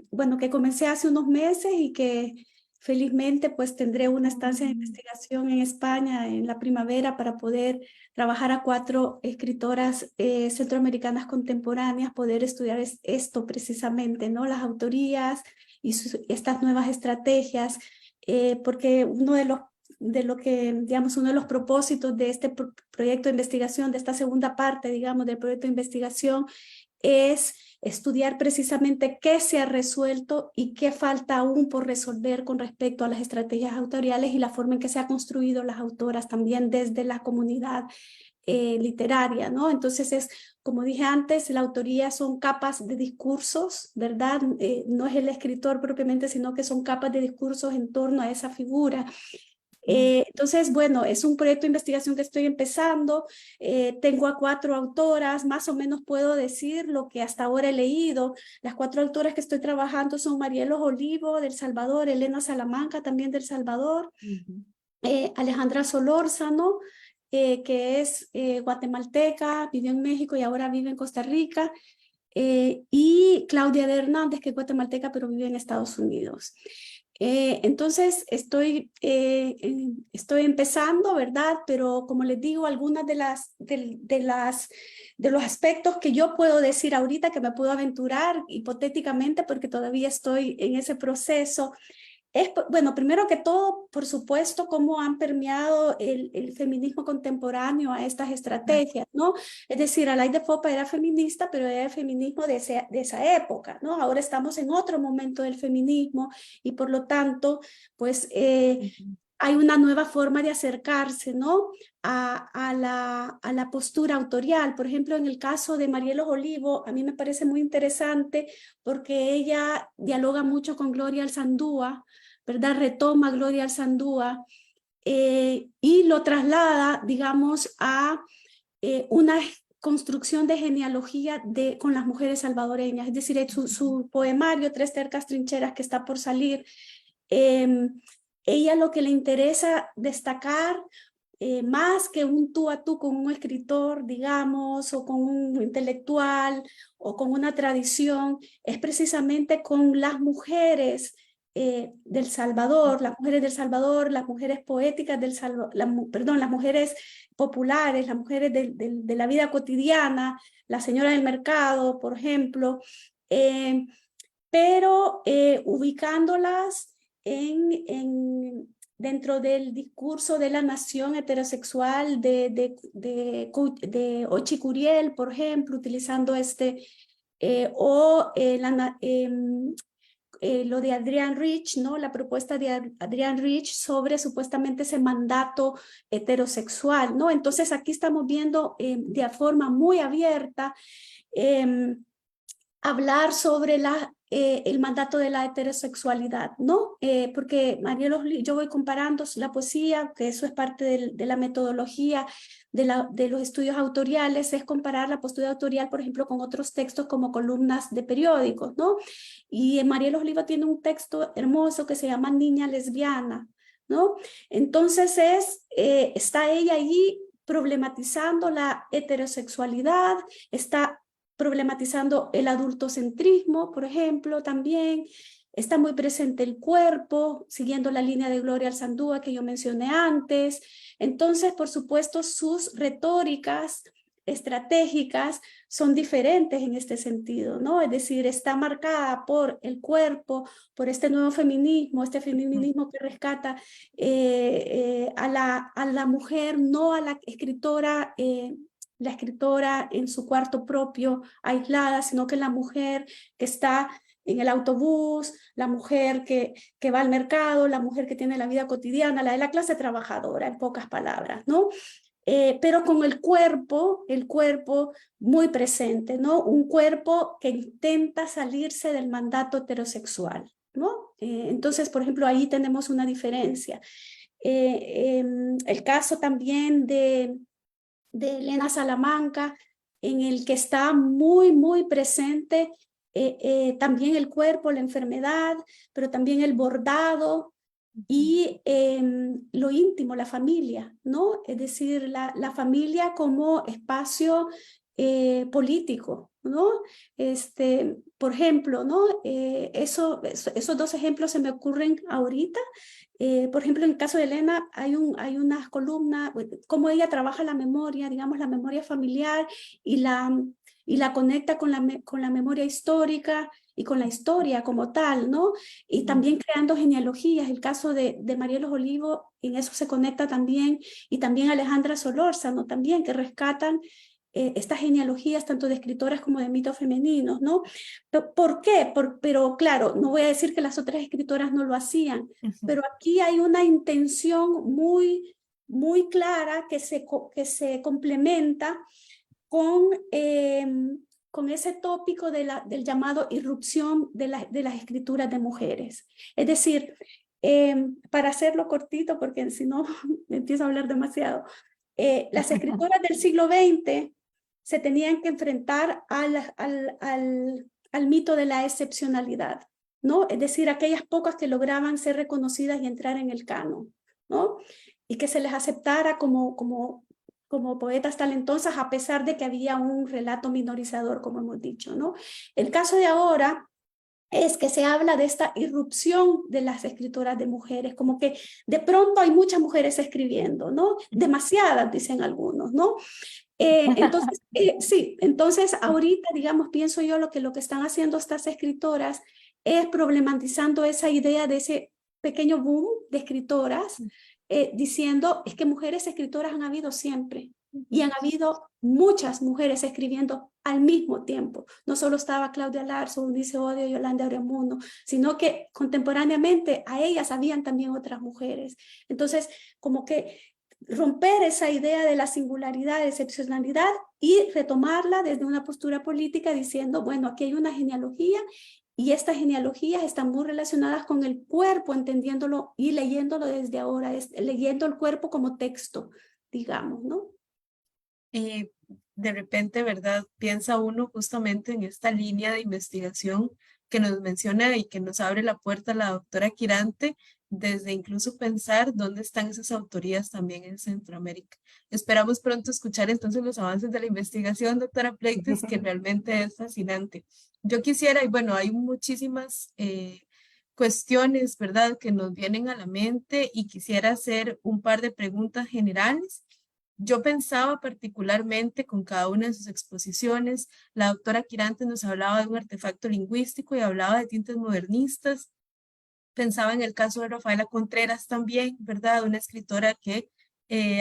bueno, que comencé hace unos meses y que felizmente pues tendré una estancia de investigación en España en la primavera para poder trabajar a 4 escritoras centroamericanas contemporáneas, poder estudiar esto precisamente, ¿no? Las autorías y estas nuevas estrategias, porque uno de los propósitos de este proyecto de investigación, de esta segunda parte, digamos, del proyecto de investigación, es estudiar precisamente qué se ha resuelto y qué falta aún por resolver con respecto a las estrategias autoriales y la forma en que se han construido las autoras también desde la comunidad literaria, ¿no? Entonces como dije antes, la autoría son capas de discursos, ¿verdad? No es el escritor propiamente, sino que son capas de discursos en torno a esa figura. Entonces, bueno, es un proyecto de investigación que estoy empezando. Tengo a 4 autoras, más o menos puedo decir lo que hasta ahora he leído. Las 4 autoras que estoy trabajando son Marielos Olivo del Salvador, Elena Salamanca también del Salvador, Alejandra Solórzano, que es guatemalteca, vivió en México y ahora vive en Costa Rica, y Claudia de Hernández, que es guatemalteca pero vive en Estados Unidos. Entonces estoy empezando, ¿verdad? Pero como les digo, algunas de los aspectos que yo puedo decir ahorita, que me puedo aventurar hipotéticamente, porque todavía estoy en ese proceso, bueno, primero que todo, por supuesto, cómo han permeado el feminismo contemporáneo a estas estrategias, ¿no? Es decir, Alain de Fopa era feminista, pero era el feminismo de esa época, ¿no? Ahora estamos en otro momento del feminismo y por lo tanto, pues hay una nueva forma de acercarse, ¿no? A la postura autorial. Por ejemplo, en el caso de Marielos Olivo, a mí me parece muy interesante porque ella dialoga mucho con Gloria Alzandúa, ¿verdad? Retoma Gloria Alzandúa y lo traslada, digamos, a una construcción de genealogía con las mujeres salvadoreñas, es decir, su poemario, Tres tercas trincheras, que está por salir, ella lo que le interesa destacar, más que un tú a tú con un escritor, digamos, o con un intelectual, o con una tradición, es precisamente con las mujeres del Salvador, las mujeres poéticas del Salvador, perdón, las mujeres populares, las mujeres de la vida cotidiana, la señora del mercado, por ejemplo, pero ubicándolas dentro del discurso de la nación heterosexual de Ochi Curiel, por ejemplo, utilizando lo de Adrienne Rich, ¿no? La propuesta de Adrienne Rich sobre supuestamente ese mandato heterosexual, ¿no? Entonces aquí estamos viendo de forma muy abierta hablar sobre el mandato de la heterosexualidad, ¿no? Porque yo voy comparando la poesía, que eso es parte de la metodología de los estudios autoriales, es comparar la postura autorial, por ejemplo, con otros textos como columnas de periódicos, ¿no? Y Mariela Oliva tiene un texto hermoso que se llama Niña lesbiana, ¿no? Entonces está ella allí problematizando la heterosexualidad, está problematizando el adultocentrismo, por ejemplo, también. Está muy presente el cuerpo, siguiendo la línea de Gloria Alzandúa que yo mencioné antes. Entonces, por supuesto, sus retóricas estratégicas son diferentes en este sentido, ¿no? Es decir, está marcada por el cuerpo, por este nuevo feminismo, este feminismo que rescata a la mujer, no a la escritora en su cuarto propio, aislada, sino que la mujer que está en el autobús, la mujer que va al mercado, la mujer que tiene la vida cotidiana, la de la clase trabajadora, en pocas palabras, ¿no? Pero con el cuerpo muy presente, ¿no? Un cuerpo que intenta salirse del mandato heterosexual, ¿no? Entonces, por ejemplo, ahí tenemos una diferencia. El caso también de de Elena Salamanca, en el que está muy, muy presente también el cuerpo, la enfermedad, pero también el bordado y lo íntimo, la familia, ¿no? Es decir, la familia como espacio político, ¿no? Por ejemplo, ¿no? Esos dos ejemplos se me ocurren ahorita. Por ejemplo, en el caso de Elena hay unas columnas, cómo ella trabaja la memoria, digamos, la memoria familiar y la conecta con la memoria histórica y con la historia como tal, ¿no? Y también creando genealogías. El caso de Marielos Olivo, en eso se conecta también, y también Alejandra Solórzano también, que rescatan estas genealogías tanto de escritoras como de mitos femeninos, ¿no? ¿Por qué? Pero claro, no voy a decir que las otras escritoras no lo hacían, pero aquí hay una intención muy, muy clara que se complementa con, con ese tópico del llamado irrupción de las escrituras de mujeres. Es decir, para hacerlo cortito, porque si no me empiezo a hablar demasiado, las escritoras del siglo XX se tenían que enfrentar al mito de la excepcionalidad, ¿no? Es decir, aquellas pocas que lograban ser reconocidas y entrar en el canon, ¿no? Y que se les aceptara como poetas talentosas, a pesar de que había un relato minorizador, como hemos dicho, ¿no? El caso de ahora es que se habla de esta irrupción de las escritoras de mujeres, como que de pronto hay muchas mujeres escribiendo, ¿no? Demasiadas, dicen algunos, ¿no? Sí, entonces ahorita, digamos, pienso yo lo que están haciendo estas escritoras es problematizando esa idea de ese pequeño boom de escritoras, diciendo, es que mujeres escritoras han habido siempre, y han habido muchas mujeres escribiendo al mismo tiempo. No solo estaba Claudia Larzo, Eunice Odio, Yolanda Oreamuno, sino que contemporáneamente a ellas habían también otras mujeres. Entonces, como que romper esa idea de la singularidad, de excepcionalidad, y retomarla desde una postura política diciendo, bueno, aquí hay una genealogía y estas genealogías están muy relacionadas con el cuerpo, entendiéndolo y leyéndolo desde ahora, leyendo el cuerpo como texto, digamos, ¿no? Y de repente, ¿verdad? Piensa uno justamente en esta línea de investigación que nos menciona y que nos abre la puerta la doctora Quirante, desde incluso pensar dónde están esas autorías también en Centroamérica. Esperamos pronto escuchar entonces los avances de la investigación, doctora Pleites, que realmente es fascinante. Yo quisiera, y bueno, hay muchísimas cuestiones, ¿verdad?, que nos vienen a la mente y quisiera hacer un par de preguntas generales. Yo pensaba particularmente con cada una de sus exposiciones, la doctora Quirante nos hablaba de un artefacto lingüístico y hablaba de tintes modernistas. Pensaba en el caso de Rafaela Contreras también, ¿verdad? Una escritora que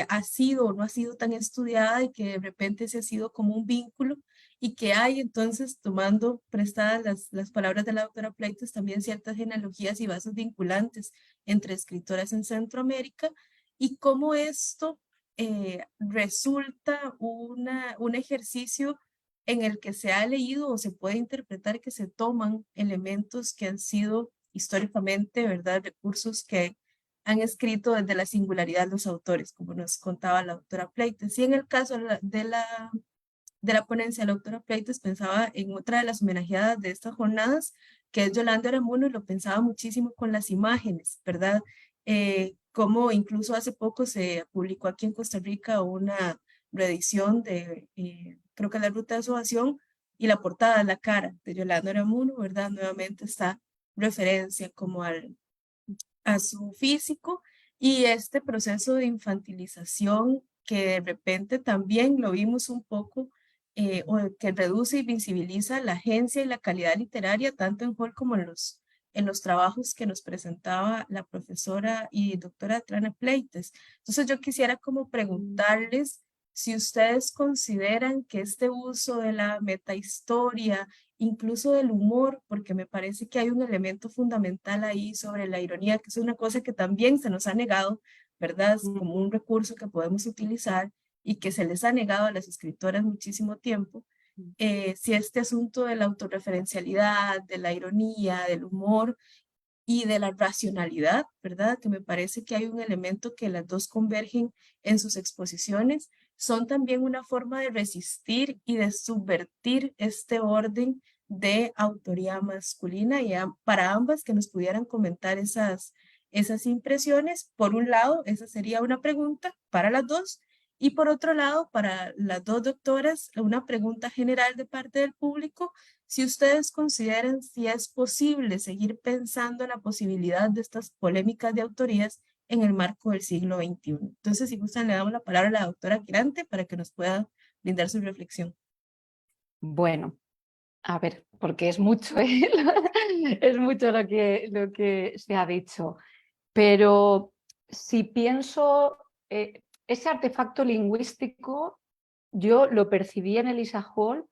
ha sido o no ha sido tan estudiada y que de repente se ha sido como un vínculo y que hay entonces, tomando prestadas las palabras de la doctora Pleites, también ciertas genealogías y vasos vinculantes entre escritoras en Centroamérica y cómo esto resulta un ejercicio en el que se ha leído o se puede interpretar que se toman elementos que han sido históricamente, ¿verdad? Recursos que han escrito desde la singularidad los autores, como nos contaba la doctora Pleites. Y en el caso de la ponencia, la doctora Pleites pensaba en otra de las homenajeadas de estas jornadas, que es Yolanda Aramuno, y lo pensaba muchísimo con las imágenes, ¿verdad? Como incluso hace poco se publicó aquí en Costa Rica una reedición de, creo que la Ruta de Sobación, y la portada, la cara de Yolanda Aramuno, ¿verdad? Nuevamente está referencia como a su físico y este proceso de infantilización que de repente también lo vimos un poco, o que reduce y visibiliza la agencia y la calidad literaria tanto en Hall como en los trabajos que nos presentaba la profesora y doctora Trana Pleites. Entonces yo quisiera como preguntarles si ustedes consideran que este uso de la metahistoria, incluso del humor, porque me parece que hay un elemento fundamental ahí sobre la ironía, que es una cosa que también se nos ha negado, ¿verdad? Es como un recurso que podemos utilizar y que se les ha negado a las escritoras muchísimo tiempo. Si este asunto de la autorreferencialidad, de la ironía, del humor y de la racionalidad, ¿verdad? Que me parece que hay un elemento que las dos convergen en sus exposiciones. son también una forma de resistir y de subvertir este orden de autoría masculina y para ambas que nos pudieran comentar esas impresiones. Por un lado, esa sería una pregunta para las dos. Y por otro lado, para las dos doctoras, una pregunta general de parte del público, si ustedes consideran si es posible seguir pensando en la posibilidad de estas polémicas de autorías en el marco del siglo XXI. Entonces, si gustan, le damos la palabra a la doctora Quirante para que nos pueda brindar su reflexión. Bueno, a ver, porque es mucho, ¿eh? Es mucho lo que se ha dicho. Pero si pienso, ese artefacto lingüístico, yo lo percibí en Elisa Hall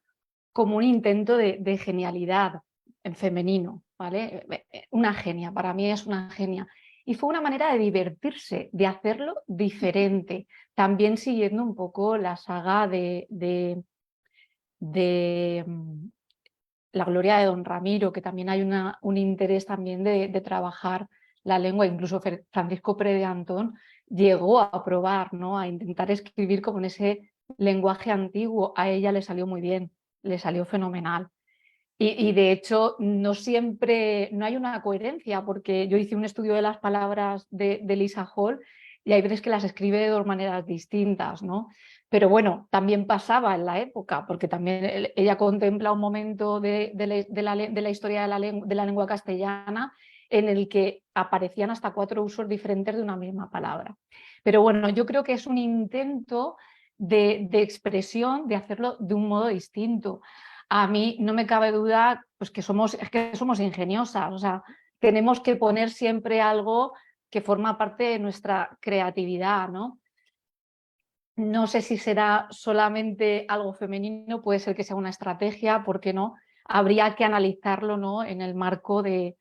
como un intento de genialidad en femenino, ¿vale? Una genia, para mí es una genia. Y fue una manera de divertirse, de hacerlo diferente, también siguiendo un poco la saga de La Gloria de Don Ramiro, que también hay un interés también de trabajar la lengua. Incluso Francisco Pérez de Antón llegó a probar, ¿no?, a intentar escribir como en ese lenguaje antiguo. A ella le salió muy bien, le salió fenomenal. Y de hecho no siempre, no hay una coherencia, porque yo hice un estudio de las palabras de Lisa Hall y hay veces que las escribe de dos maneras distintas, ¿no? Pero bueno, también pasaba en la época, porque también ella contempla un momento de la historia de la lengua castellana en el que aparecían hasta 4 usos diferentes de una misma palabra. Pero bueno, yo creo que es un intento de expresión, de hacerlo de un modo distinto. A mí no me cabe duda pues, que somos ingeniosas, o sea, tenemos que poner siempre algo que forma parte de nuestra creatividad, ¿no? No sé si será solamente algo femenino, puede ser que sea una estrategia, ¿por qué no? Habría que analizarlo, ¿no?, en el marco de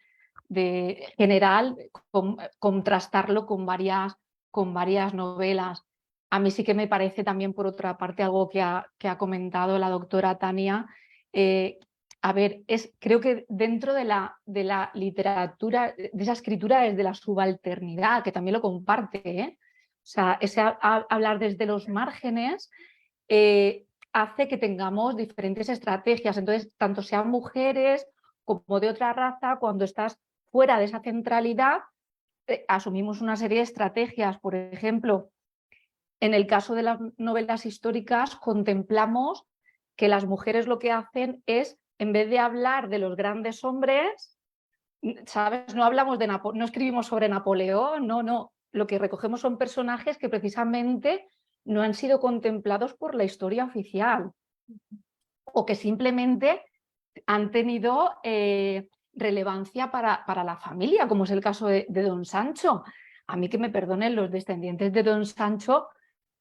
general, contrastarlo con varias novelas. A mí sí que me parece también, por otra parte, algo que ha comentado la doctora Tania. A ver, creo que dentro de la literatura, de esa escritura desde la subalternidad, que también lo comparte, ¿eh? O sea, hablar desde los márgenes hace que tengamos diferentes estrategias. Entonces, tanto sean mujeres como de otra raza, cuando estás fuera de esa centralidad, asumimos una serie de estrategias. Por ejemplo, en el caso de las novelas históricas, contemplamos que las mujeres lo que hacen es, en vez de hablar de los grandes hombres, ¿sabes? No escribimos sobre Napoleón, no. Lo que recogemos son personajes que precisamente no han sido contemplados por la historia oficial o que simplemente han tenido relevancia para la familia, como es el caso de Don Sancho. A mí que me perdonen los descendientes de Don Sancho,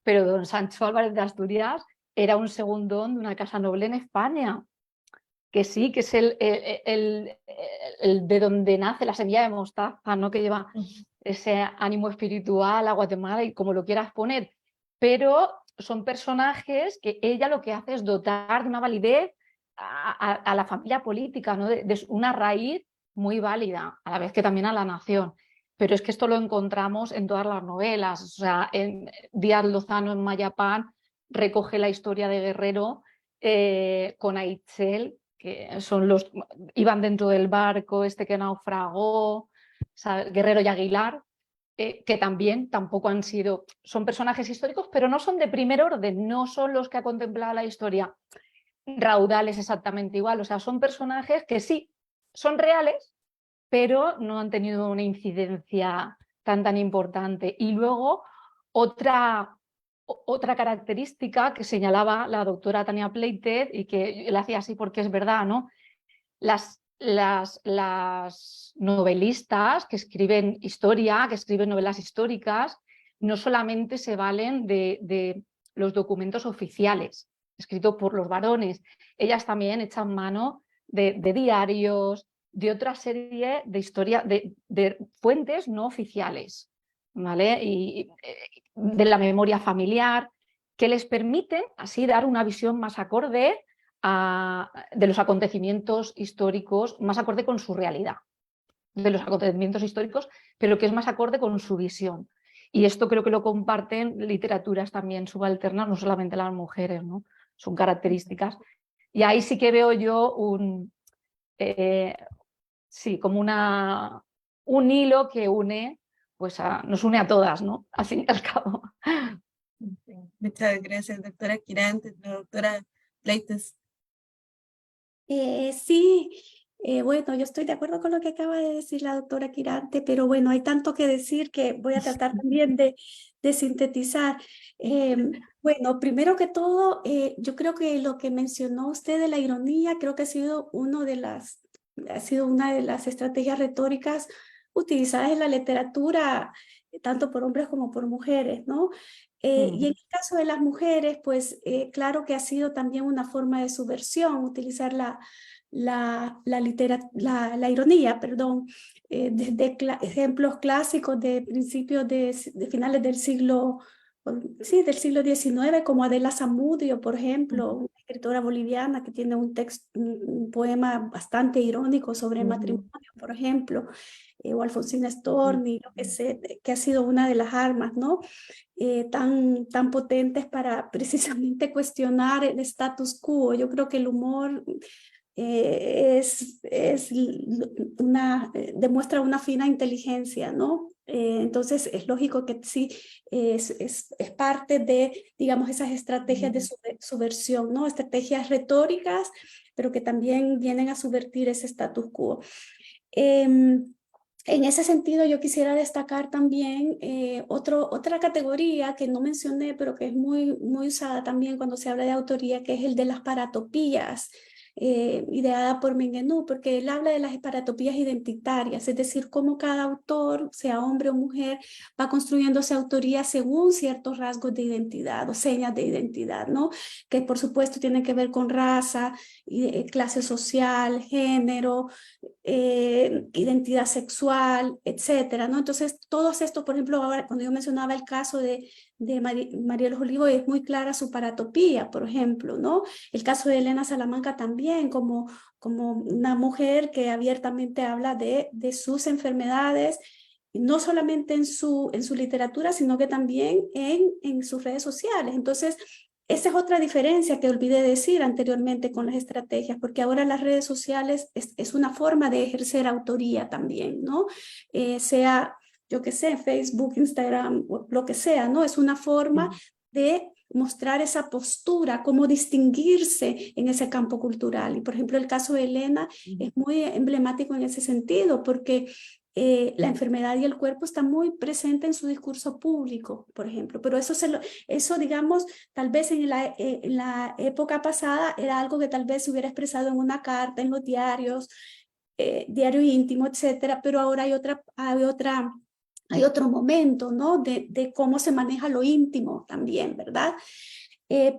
pero Don Sancho Álvarez de Asturias era un segundón de una casa noble en España, que sí, que es el de donde nace la semilla de mostaza, ¿no?, que lleva ese ánimo espiritual a Guatemala y como lo quieras poner. Pero son personajes que ella lo que hace es dotar de una validez a la familia política, ¿no?, de una raíz muy válida, a la vez que también a la nación. Pero es que esto lo encontramos en todas las novelas. O sea, en Díaz Lozano en Mayapán recoge la historia de Guerrero con Aichel, que iban dentro del barco que naufragó, ¿sabes? Guerrero y Aguilar, que tampoco son personajes históricos, pero no son de primer orden, no son los que ha contemplado la historia. Raudal es exactamente igual, o sea, son personajes que sí, son reales, pero no han tenido una incidencia tan importante. Y luego otra característica que señalaba la doctora Tania Pleited, y que le hacía así porque es verdad, ¿no? Las novelistas que escriben historia, que escriben novelas históricas, no solamente se valen de los documentos oficiales escritos por los varones, ellas también echan mano de diarios, de otra serie de historia, de fuentes no oficiales, ¿vale? Y de la memoria familiar, que les permiten así dar una visión más acorde de los acontecimientos históricos, más acorde con su realidad, de los acontecimientos históricos, pero que es más acorde con su visión. Y esto creo que lo comparten literaturas también subalternas, no solamente las mujeres, ¿no? Son características. Y ahí sí que veo yo sí, como un hilo que une, pues nos une a todas, ¿no? Al fin y al cabo. Muchas gracias, doctora Quirante, la doctora Leites. Sí, bueno, yo estoy de acuerdo con lo que acaba de decir la doctora Quirante, pero bueno, hay tanto que decir que voy a tratar también de sintetizar. Bueno, primero que todo, yo creo que lo que mencionó usted de la ironía, creo que ha sido una de las estrategias retóricas utilizadas en la literatura, tanto por hombres como por mujeres, ¿no? Y en el caso de las mujeres, pues claro que ha sido también una forma de subversión utilizar la ironía, perdón, desde ejemplos clásicos de principios de finales del siglo, sí, del siglo XIX, como Adela Zamudio, por ejemplo, una escritora boliviana que tiene un poema bastante irónico sobre el matrimonio, por ejemplo, o Alfonsina Storni, lo que sé, que ha sido una de las armas, ¿no? Tan potentes para precisamente cuestionar el status quo. Yo creo que el humor demuestra una fina inteligencia, ¿no? Entonces es lógico que sí, es parte de, digamos, esas estrategias de subversión, ¿no? Estrategias retóricas, pero que también vienen a subvertir ese status quo. En ese sentido, yo quisiera destacar también otra categoría que no mencioné, pero que es muy usada también cuando se habla de autoría, que es el de las paratopías, ideada por Mengenú, porque él habla de las paratopías identitarias, es decir, cómo cada autor, sea hombre o mujer, va construyendo su autoría según ciertos rasgos de identidad o señas de identidad, ¿no? Que por supuesto tienen que ver con raza, clase social, género, identidad sexual, etcétera, ¿no? Entonces, todos estos, por ejemplo, ahora cuando yo mencionaba el caso de María los Olivos, es muy clara su paratopía, por ejemplo, ¿no? El caso de Elena Salamanca también, como una mujer que abiertamente habla de sus enfermedades, no solamente en su literatura, sino que también en sus redes sociales. Entonces, esa es otra diferencia que olvidé decir anteriormente con las estrategias, porque ahora las redes sociales es una forma de ejercer autoría también, ¿no? Sea, yo qué sé, Facebook, Instagram, lo que sea, ¿no? Es una forma de mostrar esa postura, cómo distinguirse en ese campo cultural. Y por ejemplo, el caso de Elena es muy emblemático en ese sentido, porque la enfermedad y el cuerpo están muy presentes en su discurso público, por ejemplo, pero eso digamos, tal vez en la época pasada era algo que tal vez se hubiera expresado en una carta, en los diarios, diario íntimo, etcétera, pero ahora hay otro momento, ¿no? De cómo se maneja lo íntimo también, ¿verdad?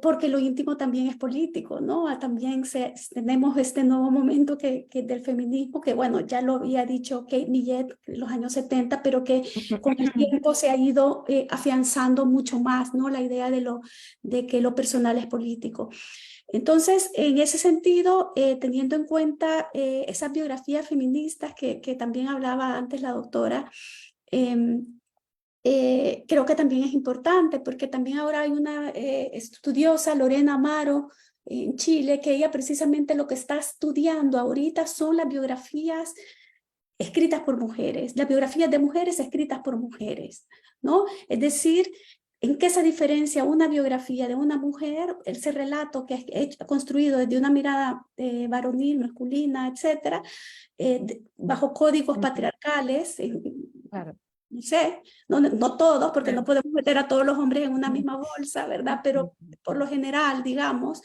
Porque lo íntimo también es político, ¿no? También tenemos este nuevo momento que del feminismo, que bueno, ya lo había dicho Kate Millett en los años 70, pero que con el tiempo se ha ido afianzando mucho más, ¿no? La idea de que lo personal es político. Entonces, en ese sentido, teniendo en cuenta esas biografías feministas que también hablaba antes la doctora, creo que también es importante porque también ahora hay una estudiosa, Lorena Amaro, en Chile, que ella precisamente lo que está estudiando ahorita son las biografías escritas por mujeres, las biografías de mujeres escritas por mujeres, ¿no? Es decir, ¿en qué se diferencia una biografía de una mujer, ese relato que es construido desde una mirada varonil, masculina, etcétera, bajo códigos patriarcales? Claro. No sé, no todos, porque no podemos meter a todos los hombres en una misma bolsa, ¿verdad? Pero por lo general, digamos.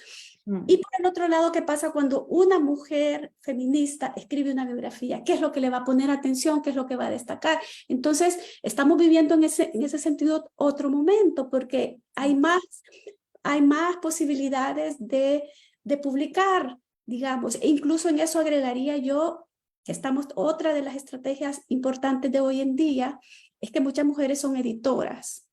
Y por el otro lado, ¿qué pasa cuando una mujer feminista escribe una biografía? ¿Qué es lo que le va a poner atención? ¿Qué es lo que va a destacar? Entonces, estamos viviendo en ese sentido otro momento, porque hay más posibilidades de publicar, digamos. E incluso en eso agregaría yo que otra de las estrategias importantes de hoy en día es que muchas mujeres son editoras.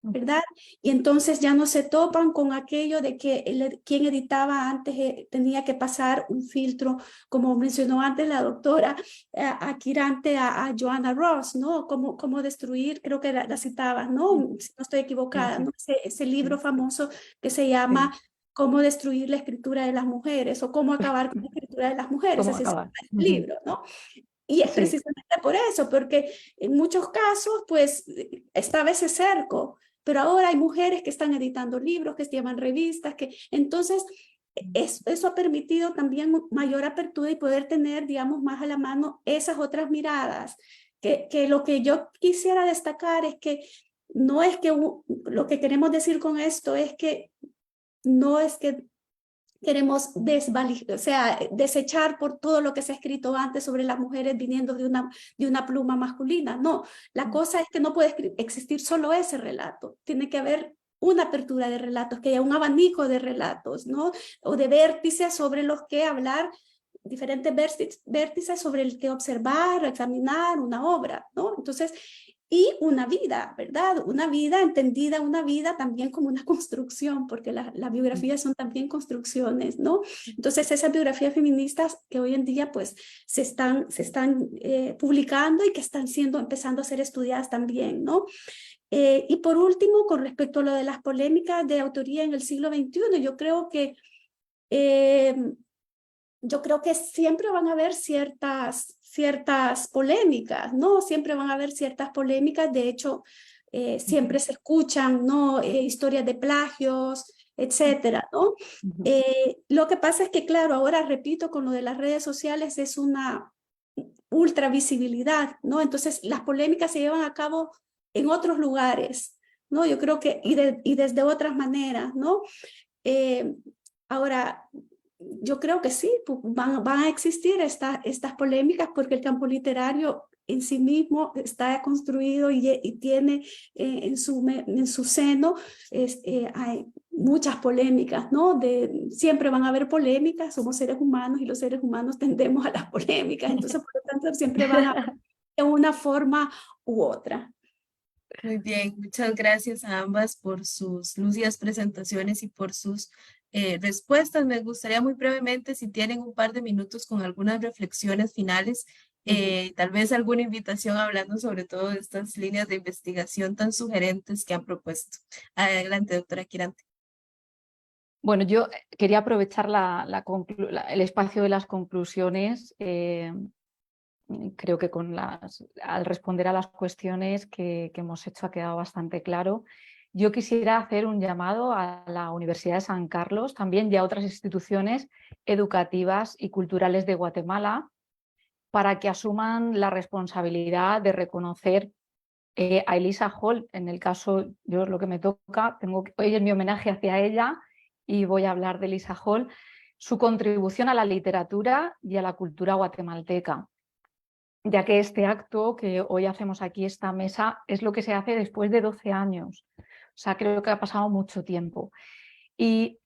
¿verdad? Y entonces ya no se topan con aquello de que quien editaba antes tenía que pasar un filtro, como mencionó antes la doctora Aquirante a Joanna Ross, ¿no? Cómo destruir, creo que la citabas, ¿no? Si no estoy equivocada, Sí, ¿no? Ese libro sí, famoso que se sí, llama Cómo destruir la escritura de las mujeres o cómo acabar con la escritura de las mujeres, ¿Cómo así se acabar? llama el libro, ¿no? Y es Sí, precisamente por eso, porque en muchos casos, pues, estaba ese cerco, pero ahora hay mujeres que están editando libros, que se llaman revistas, que entonces eso ha permitido también mayor apertura y poder tener, digamos, más a la mano esas otras miradas, que lo que yo quisiera destacar es que no es que lo que queremos decir con esto es que no es que queremos o sea, desechar por todo lo que se ha escrito antes sobre las mujeres viniendo de una pluma masculina. No, la cosa es que no puede existir solo ese relato. Tiene que haber una apertura de relatos, que haya un abanico de relatos, ¿no? O de vértices sobre los que hablar, diferentes vértices sobre el que observar, examinar una obra, ¿no? Entonces, y una vida, ¿verdad? Una vida entendida, una vida también como una construcción, porque las biografías son también construcciones, ¿no? Entonces, esas biografías feministas que hoy en día pues se están publicando y que están empezando a ser estudiadas también, ¿no? Y por último, con respecto a lo de las polémicas de autoría en el siglo XXI, eh, yo creo que siempre van a haber ciertas polémicas, ¿no? Siempre van a haber ciertas polémicas, de hecho, siempre se escuchan, ¿no? Historias de plagios, etcétera, ¿no? Lo que pasa es que, claro, ahora repito, con lo de las redes sociales es una ultra visibilidad, ¿no? Entonces, las polémicas se llevan a cabo en otros lugares, ¿no? Yo creo que, y desde otras maneras, ¿no? Eh, ahora, yo creo que sí, van a existir estas polémicas porque el campo literario en sí mismo está construido y tiene en su seno hay muchas polémicas, ¿no? Siempre van a haber polémicas, somos seres humanos y los seres humanos tendemos a las polémicas, entonces por lo tanto siempre van a haber de una forma u otra. muy bien, muchas gracias a ambas por sus lúcidas presentaciones y por sus respuestas. Me gustaría muy brevemente, si tienen un par de minutos con algunas reflexiones finales, tal vez alguna invitación hablando sobre todo de estas líneas de investigación tan sugerentes que han propuesto. Adelante, doctora Quirante. Bueno, yo quería aprovechar el espacio de las conclusiones. Creo que al responder a las cuestiones que hemos hecho ha quedado bastante claro. Yo quisiera hacer un llamado a la Universidad de San Carlos también y a otras instituciones educativas y culturales de Guatemala para que asuman la responsabilidad de reconocer a Elisa Hall. En el caso, yo lo que me toca, hoy es mi homenaje hacia ella y voy a hablar de Elisa Hall, su contribución a la literatura y a la cultura guatemalteca, ya que este acto que hoy hacemos aquí, esta mesa, es lo que se hace después de 12 años. O sea, creo que ha pasado mucho tiempo. Y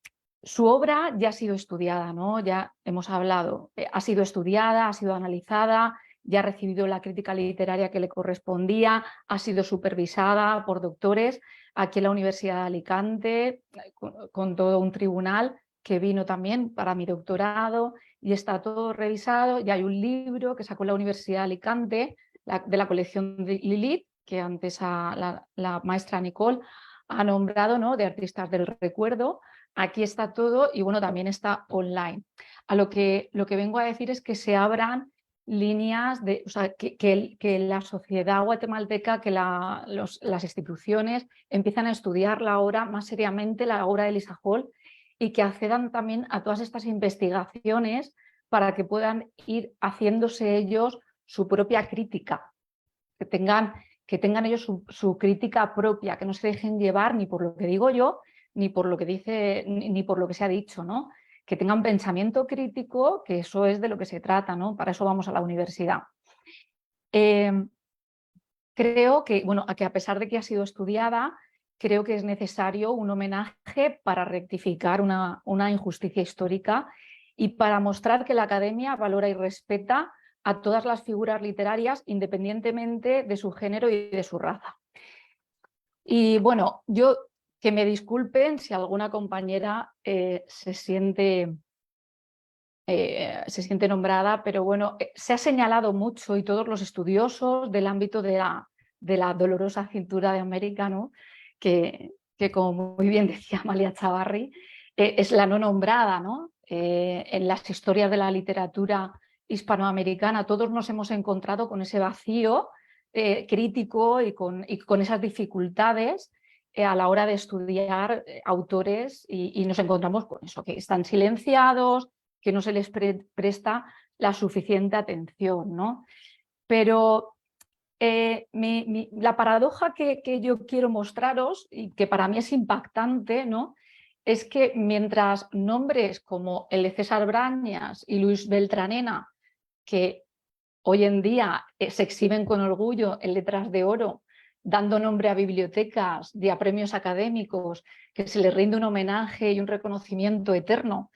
su obra ya ha sido estudiada, ¿no? Ya hemos hablado, ha sido estudiada, ha sido analizada, ya ha recibido la crítica literaria que le correspondía, ha sido supervisada por doctores aquí en la Universidad de Alicante, con todo un tribunal que vino también para mi doctorado y está todo revisado. Y hay un libro que sacó la Universidad de Alicante, de la colección de Lilith, que antes la maestra Nicole ha nombrado, ¿no? De artistas del recuerdo. Aquí está todo y bueno, también está online. Lo que vengo a decir es que se abran líneas o sea, que la sociedad guatemalteca, que las instituciones empiezan a estudiar ahora más seriamente la obra de Elisa Hall y que accedan también a todas estas investigaciones para que puedan ir haciéndose ellos su propia crítica, que tengan ellos su crítica propia, que no se dejen llevar ni por lo que digo yo, ni por lo que dice, ni por lo que se ha dicho, ¿no? Que tengan pensamiento crítico, que eso es de lo que se trata, ¿no? Para eso vamos a la universidad. Creo que, bueno, que a pesar de que ha sido estudiada, creo que es necesario un homenaje para rectificar una injusticia histórica y para mostrar que la academia valora y respeta a todas las figuras literarias independientemente de su género y de su raza. Y bueno, yo que me disculpen si alguna compañera se siente nombrada, pero bueno, se ha señalado mucho y todos los estudiosos del ámbito de la dolorosa cintura de América, ¿no? que como muy bien decía Amalia Chavarri, es la no nombrada, ¿no? En las historias de la literatura hispanoamericana todos nos hemos encontrado con ese vacío crítico y con esas dificultades a la hora de estudiar autores y nos encontramos con eso, que están silenciados, que no se les presta la suficiente atención, ¿no? Pero la paradoja que yo quiero mostraros y que para mí es impactante, ¿no? Es que mientras nombres como el de César Brañas y Luis Beltranena, que hoy en día se exhiben con orgullo en letras de oro, dando nombre a bibliotecas y a premios académicos, que se les rinde un homenaje y un reconocimiento eterno,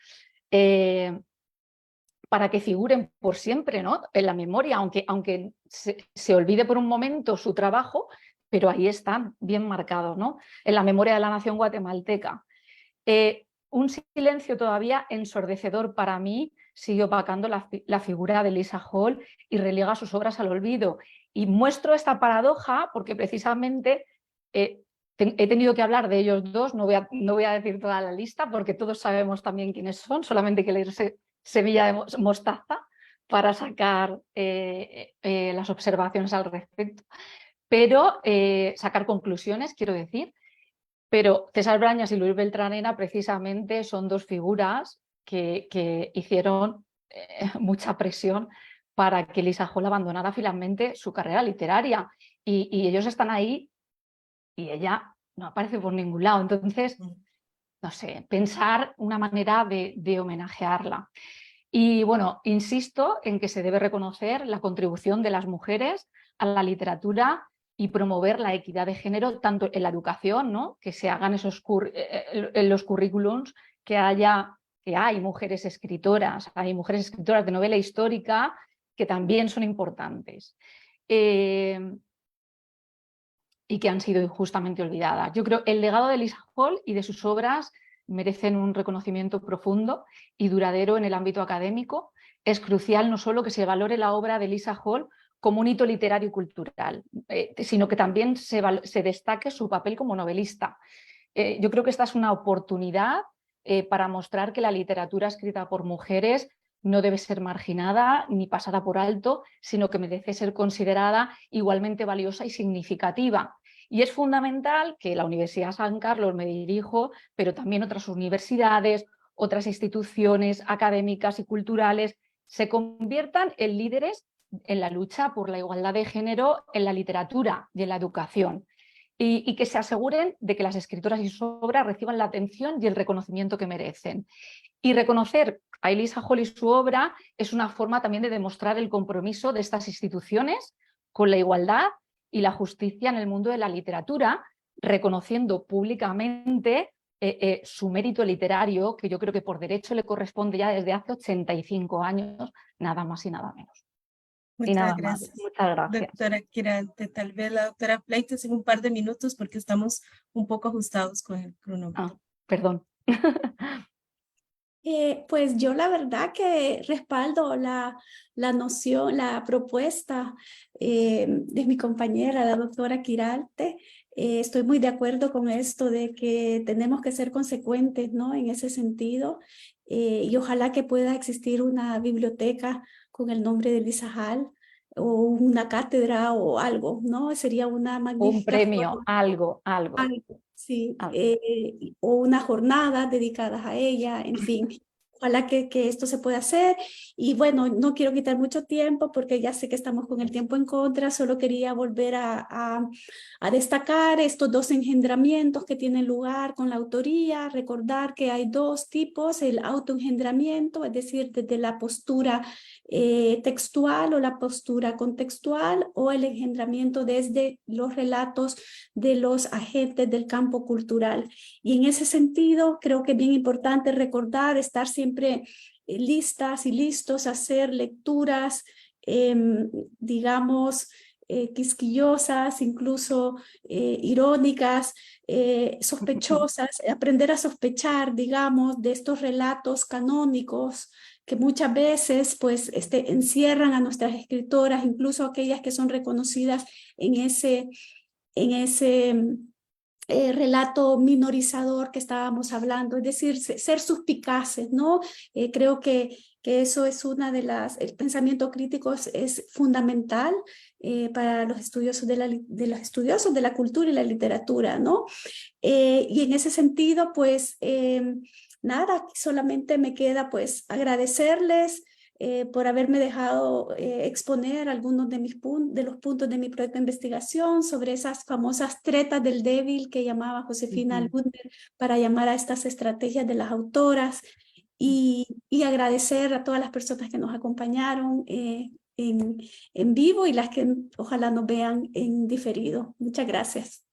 para que figuren por siempre, ¿no? En la memoria, aunque se olvide por un momento su trabajo, pero ahí están bien marcados, ¿no? En la memoria de la nación guatemalteca. Un silencio todavía ensordecedor para mí sigue opacando la figura de Lisa Hall y relega sus obras al olvido. Y muestro esta paradoja porque precisamente he tenido que hablar de ellos dos, no voy a decir toda la lista porque todos sabemos también quiénes son, solamente hay que leerse Semilla de Mostaza para sacar las observaciones al respecto, pero sacar conclusiones, quiero decir. Pero César Brañas y Luis Beltranena precisamente son dos figuras que hicieron mucha presión para que Lisa Hall abandonara finalmente su carrera literaria. Y ellos están ahí y ella no aparece por ningún lado. Entonces, no sé, pensar una manera de homenajearla. Y bueno, insisto en que se debe reconocer la contribución de las mujeres a la literatura y promover la equidad de género tanto en la educación, ¿no? Que se hagan en los currículums, que hay mujeres escritoras de novela histórica que también son importantes y que han sido injustamente olvidadas. Yo creo que el legado de Lisa Hall y de sus obras merecen un reconocimiento profundo y duradero en el ámbito académico. Es crucial no solo que se valore la obra de Lisa Hall como un hito literario y cultural, sino que también se destaque su papel como novelista. Yo creo que esta es una oportunidad para mostrar que la literatura escrita por mujeres no debe ser marginada ni pasada por alto, sino que merece ser considerada igualmente valiosa y significativa. Y es fundamental que la Universidad San Carlos, me dirijo, pero también otras universidades, otras instituciones académicas y culturales, se conviertan en líderes en la lucha por la igualdad de género en la literatura y en la educación. Y que se aseguren de que las escritoras y sus obras reciban la atención y el reconocimiento que merecen. Y reconocer a Lisa Hall y su obra es una forma también de demostrar el compromiso de estas instituciones con la igualdad y la justicia en el mundo de la literatura, reconociendo públicamente su mérito literario, que yo creo que por derecho le corresponde ya desde hace 85 años, nada más y nada menos. Y nada más. Muchas gracias. Doctora Quirarte, tal vez la doctora Pleites en un par de minutos porque estamos un poco ajustados con el cronómetro. Perdón. Pues yo la verdad que respaldo la noción, la propuesta de mi compañera, la doctora Quirarte. Estoy muy de acuerdo con esto de que tenemos que ser consecuentes, ¿no? En ese sentido. Y ojalá que pueda existir una biblioteca con el nombre de Lisa Hall o una cátedra o algo, ¿no? Sería una magnífica un premio, forma. Algo, sí, algo. O una jornada dedicadas a ella, en fin. Ojalá que esto se pueda hacer. Y bueno, no quiero quitar mucho tiempo porque ya sé que estamos con el tiempo en contra. Solo quería volver a destacar estos dos engendramientos que tienen lugar con la autoría. Recordar que hay dos tipos: el autoengendramiento, es decir, desde la postura textual o la postura contextual, o el engendramiento desde los relatos de los agentes del campo cultural. Y en ese sentido, creo que es bien importante recordar, estar siempre listas y listos a hacer lecturas, digamos, quisquillosas, incluso irónicas, sospechosas, aprender a sospechar, digamos, de estos relatos canónicos que muchas veces pues, encierran a nuestras escritoras, incluso aquellas que son reconocidas en ese relato minorizador que estábamos hablando, es decir, ser suspicaces, ¿no? Creo que eso es el pensamiento crítico es fundamental para los estudiosos los estudiosos de la cultura y la literatura, ¿no? Y en ese sentido, pues, nada, solamente me queda pues agradecerles por haberme dejado exponer algunos de los puntos de mi proyecto de investigación sobre esas famosas tretas del débil que llamaba Josefina Lunder para llamar a estas estrategias de las autoras y agradecer a todas las personas que nos acompañaron en vivo y las que ojalá nos vean en diferido. Muchas gracias.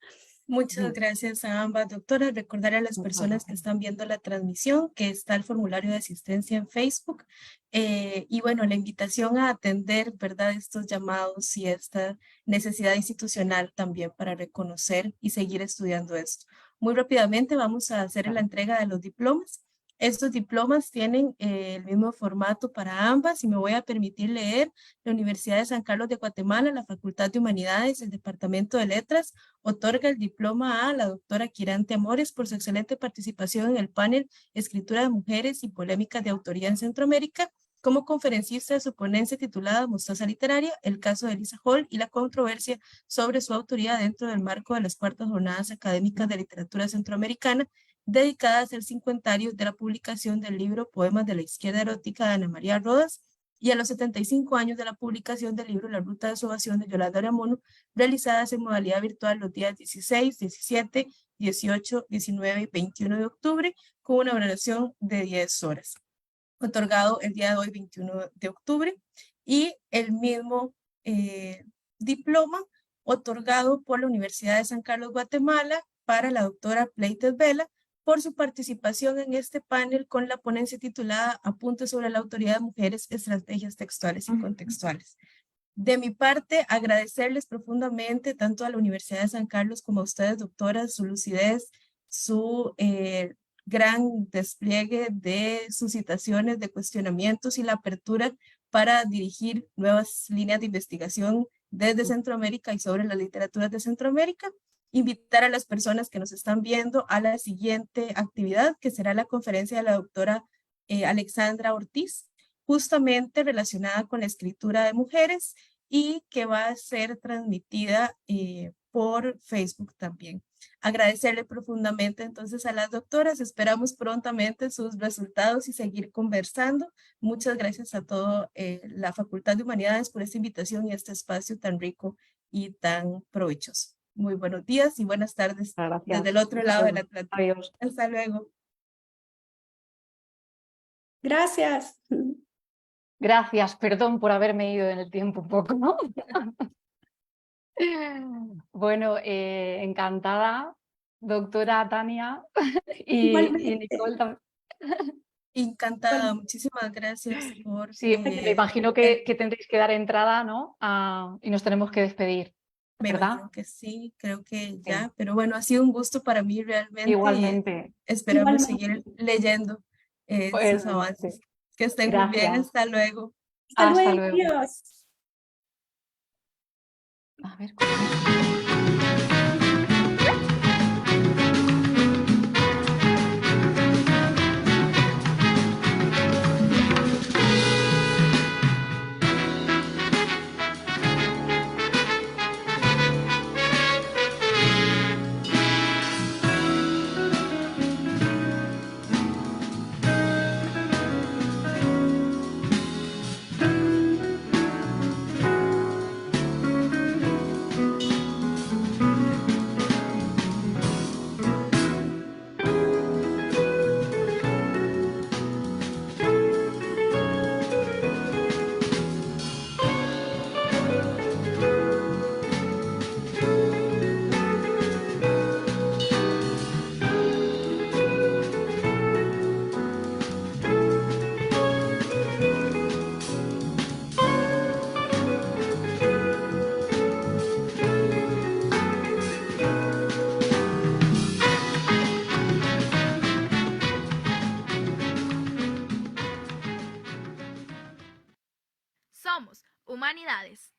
Muchas gracias a ambas doctoras. Recordar a las personas que están viendo la transmisión que está el formulario de asistencia en Facebook. Y bueno, la invitación a atender, ¿verdad?, estos llamados y esta necesidad institucional también para reconocer y seguir estudiando esto. Muy rápidamente vamos a hacer la entrega de los diplomas. Estos diplomas tienen el mismo formato para ambas y me voy a permitir leer. La Universidad de San Carlos de Guatemala, la Facultad de Humanidades, el Departamento de Letras, otorga el diploma a la doctora Quirante Amores por su excelente participación en el panel Escritura de Mujeres y Polémicas de Autoría en Centroamérica, como conferencista de su ponencia titulada Mostaza Literaria, el caso de Elisa Hall y la controversia sobre su autoría dentro del marco de las cuartas jornadas académicas de literatura centroamericana, dedicadas al 50º de la publicación del libro Poemas de la Izquierda Erótica de Ana María Rodas y a los 75 años de la publicación del libro La Ruta de su Ovación de Yolanda Aramono, realizadas en modalidad virtual los días 16, 17, 18, 19 y 21 de octubre, con una duración de 10 horas. Otorgado el día de hoy, 21 de octubre, y el mismo diploma otorgado por la Universidad de San Carlos, Guatemala, para la doctora Pleites Vela, por su participación en este panel con la ponencia titulada Apuntes sobre la autoría de mujeres, estrategias textuales y contextuales. De mi parte, agradecerles profundamente tanto a la Universidad de San Carlos como a ustedes, doctoras, su lucidez, su gran despliegue de suscitaciones, de cuestionamientos y la apertura para dirigir nuevas líneas de investigación desde Centroamérica y sobre las literaturas de Centroamérica. Invitar a las personas que nos están viendo a la siguiente actividad, que será la conferencia de la doctora Alexandra Ortiz, justamente relacionada con la escritura de mujeres y que va a ser transmitida por Facebook también. Agradecerle profundamente entonces a las doctoras, esperamos prontamente sus resultados y seguir conversando. Muchas gracias a toda la Facultad de Humanidades por esta invitación y este espacio tan rico y tan provechoso. Muy buenos días y buenas tardes desde el otro lado del Atlántico. Adiós. Hasta luego. Gracias. Gracias, perdón por haberme ido en el tiempo un poco, ¿no? Bueno, encantada, doctora Tania y Nicole también. Encantada, muchísimas gracias por... Sí, me imagino que tendréis que dar entrada, ¿no? Y nos tenemos que despedir, Me ¿verdad? imagino que sí, creo que ya, pero bueno, ha sido un gusto para mí realmente. Igualmente. Esperamos seguir leyendo sus Igualmente. avances. Que estén muy bien, hasta luego. Hasta luego. Adiós. A ver, Somos Humanidades.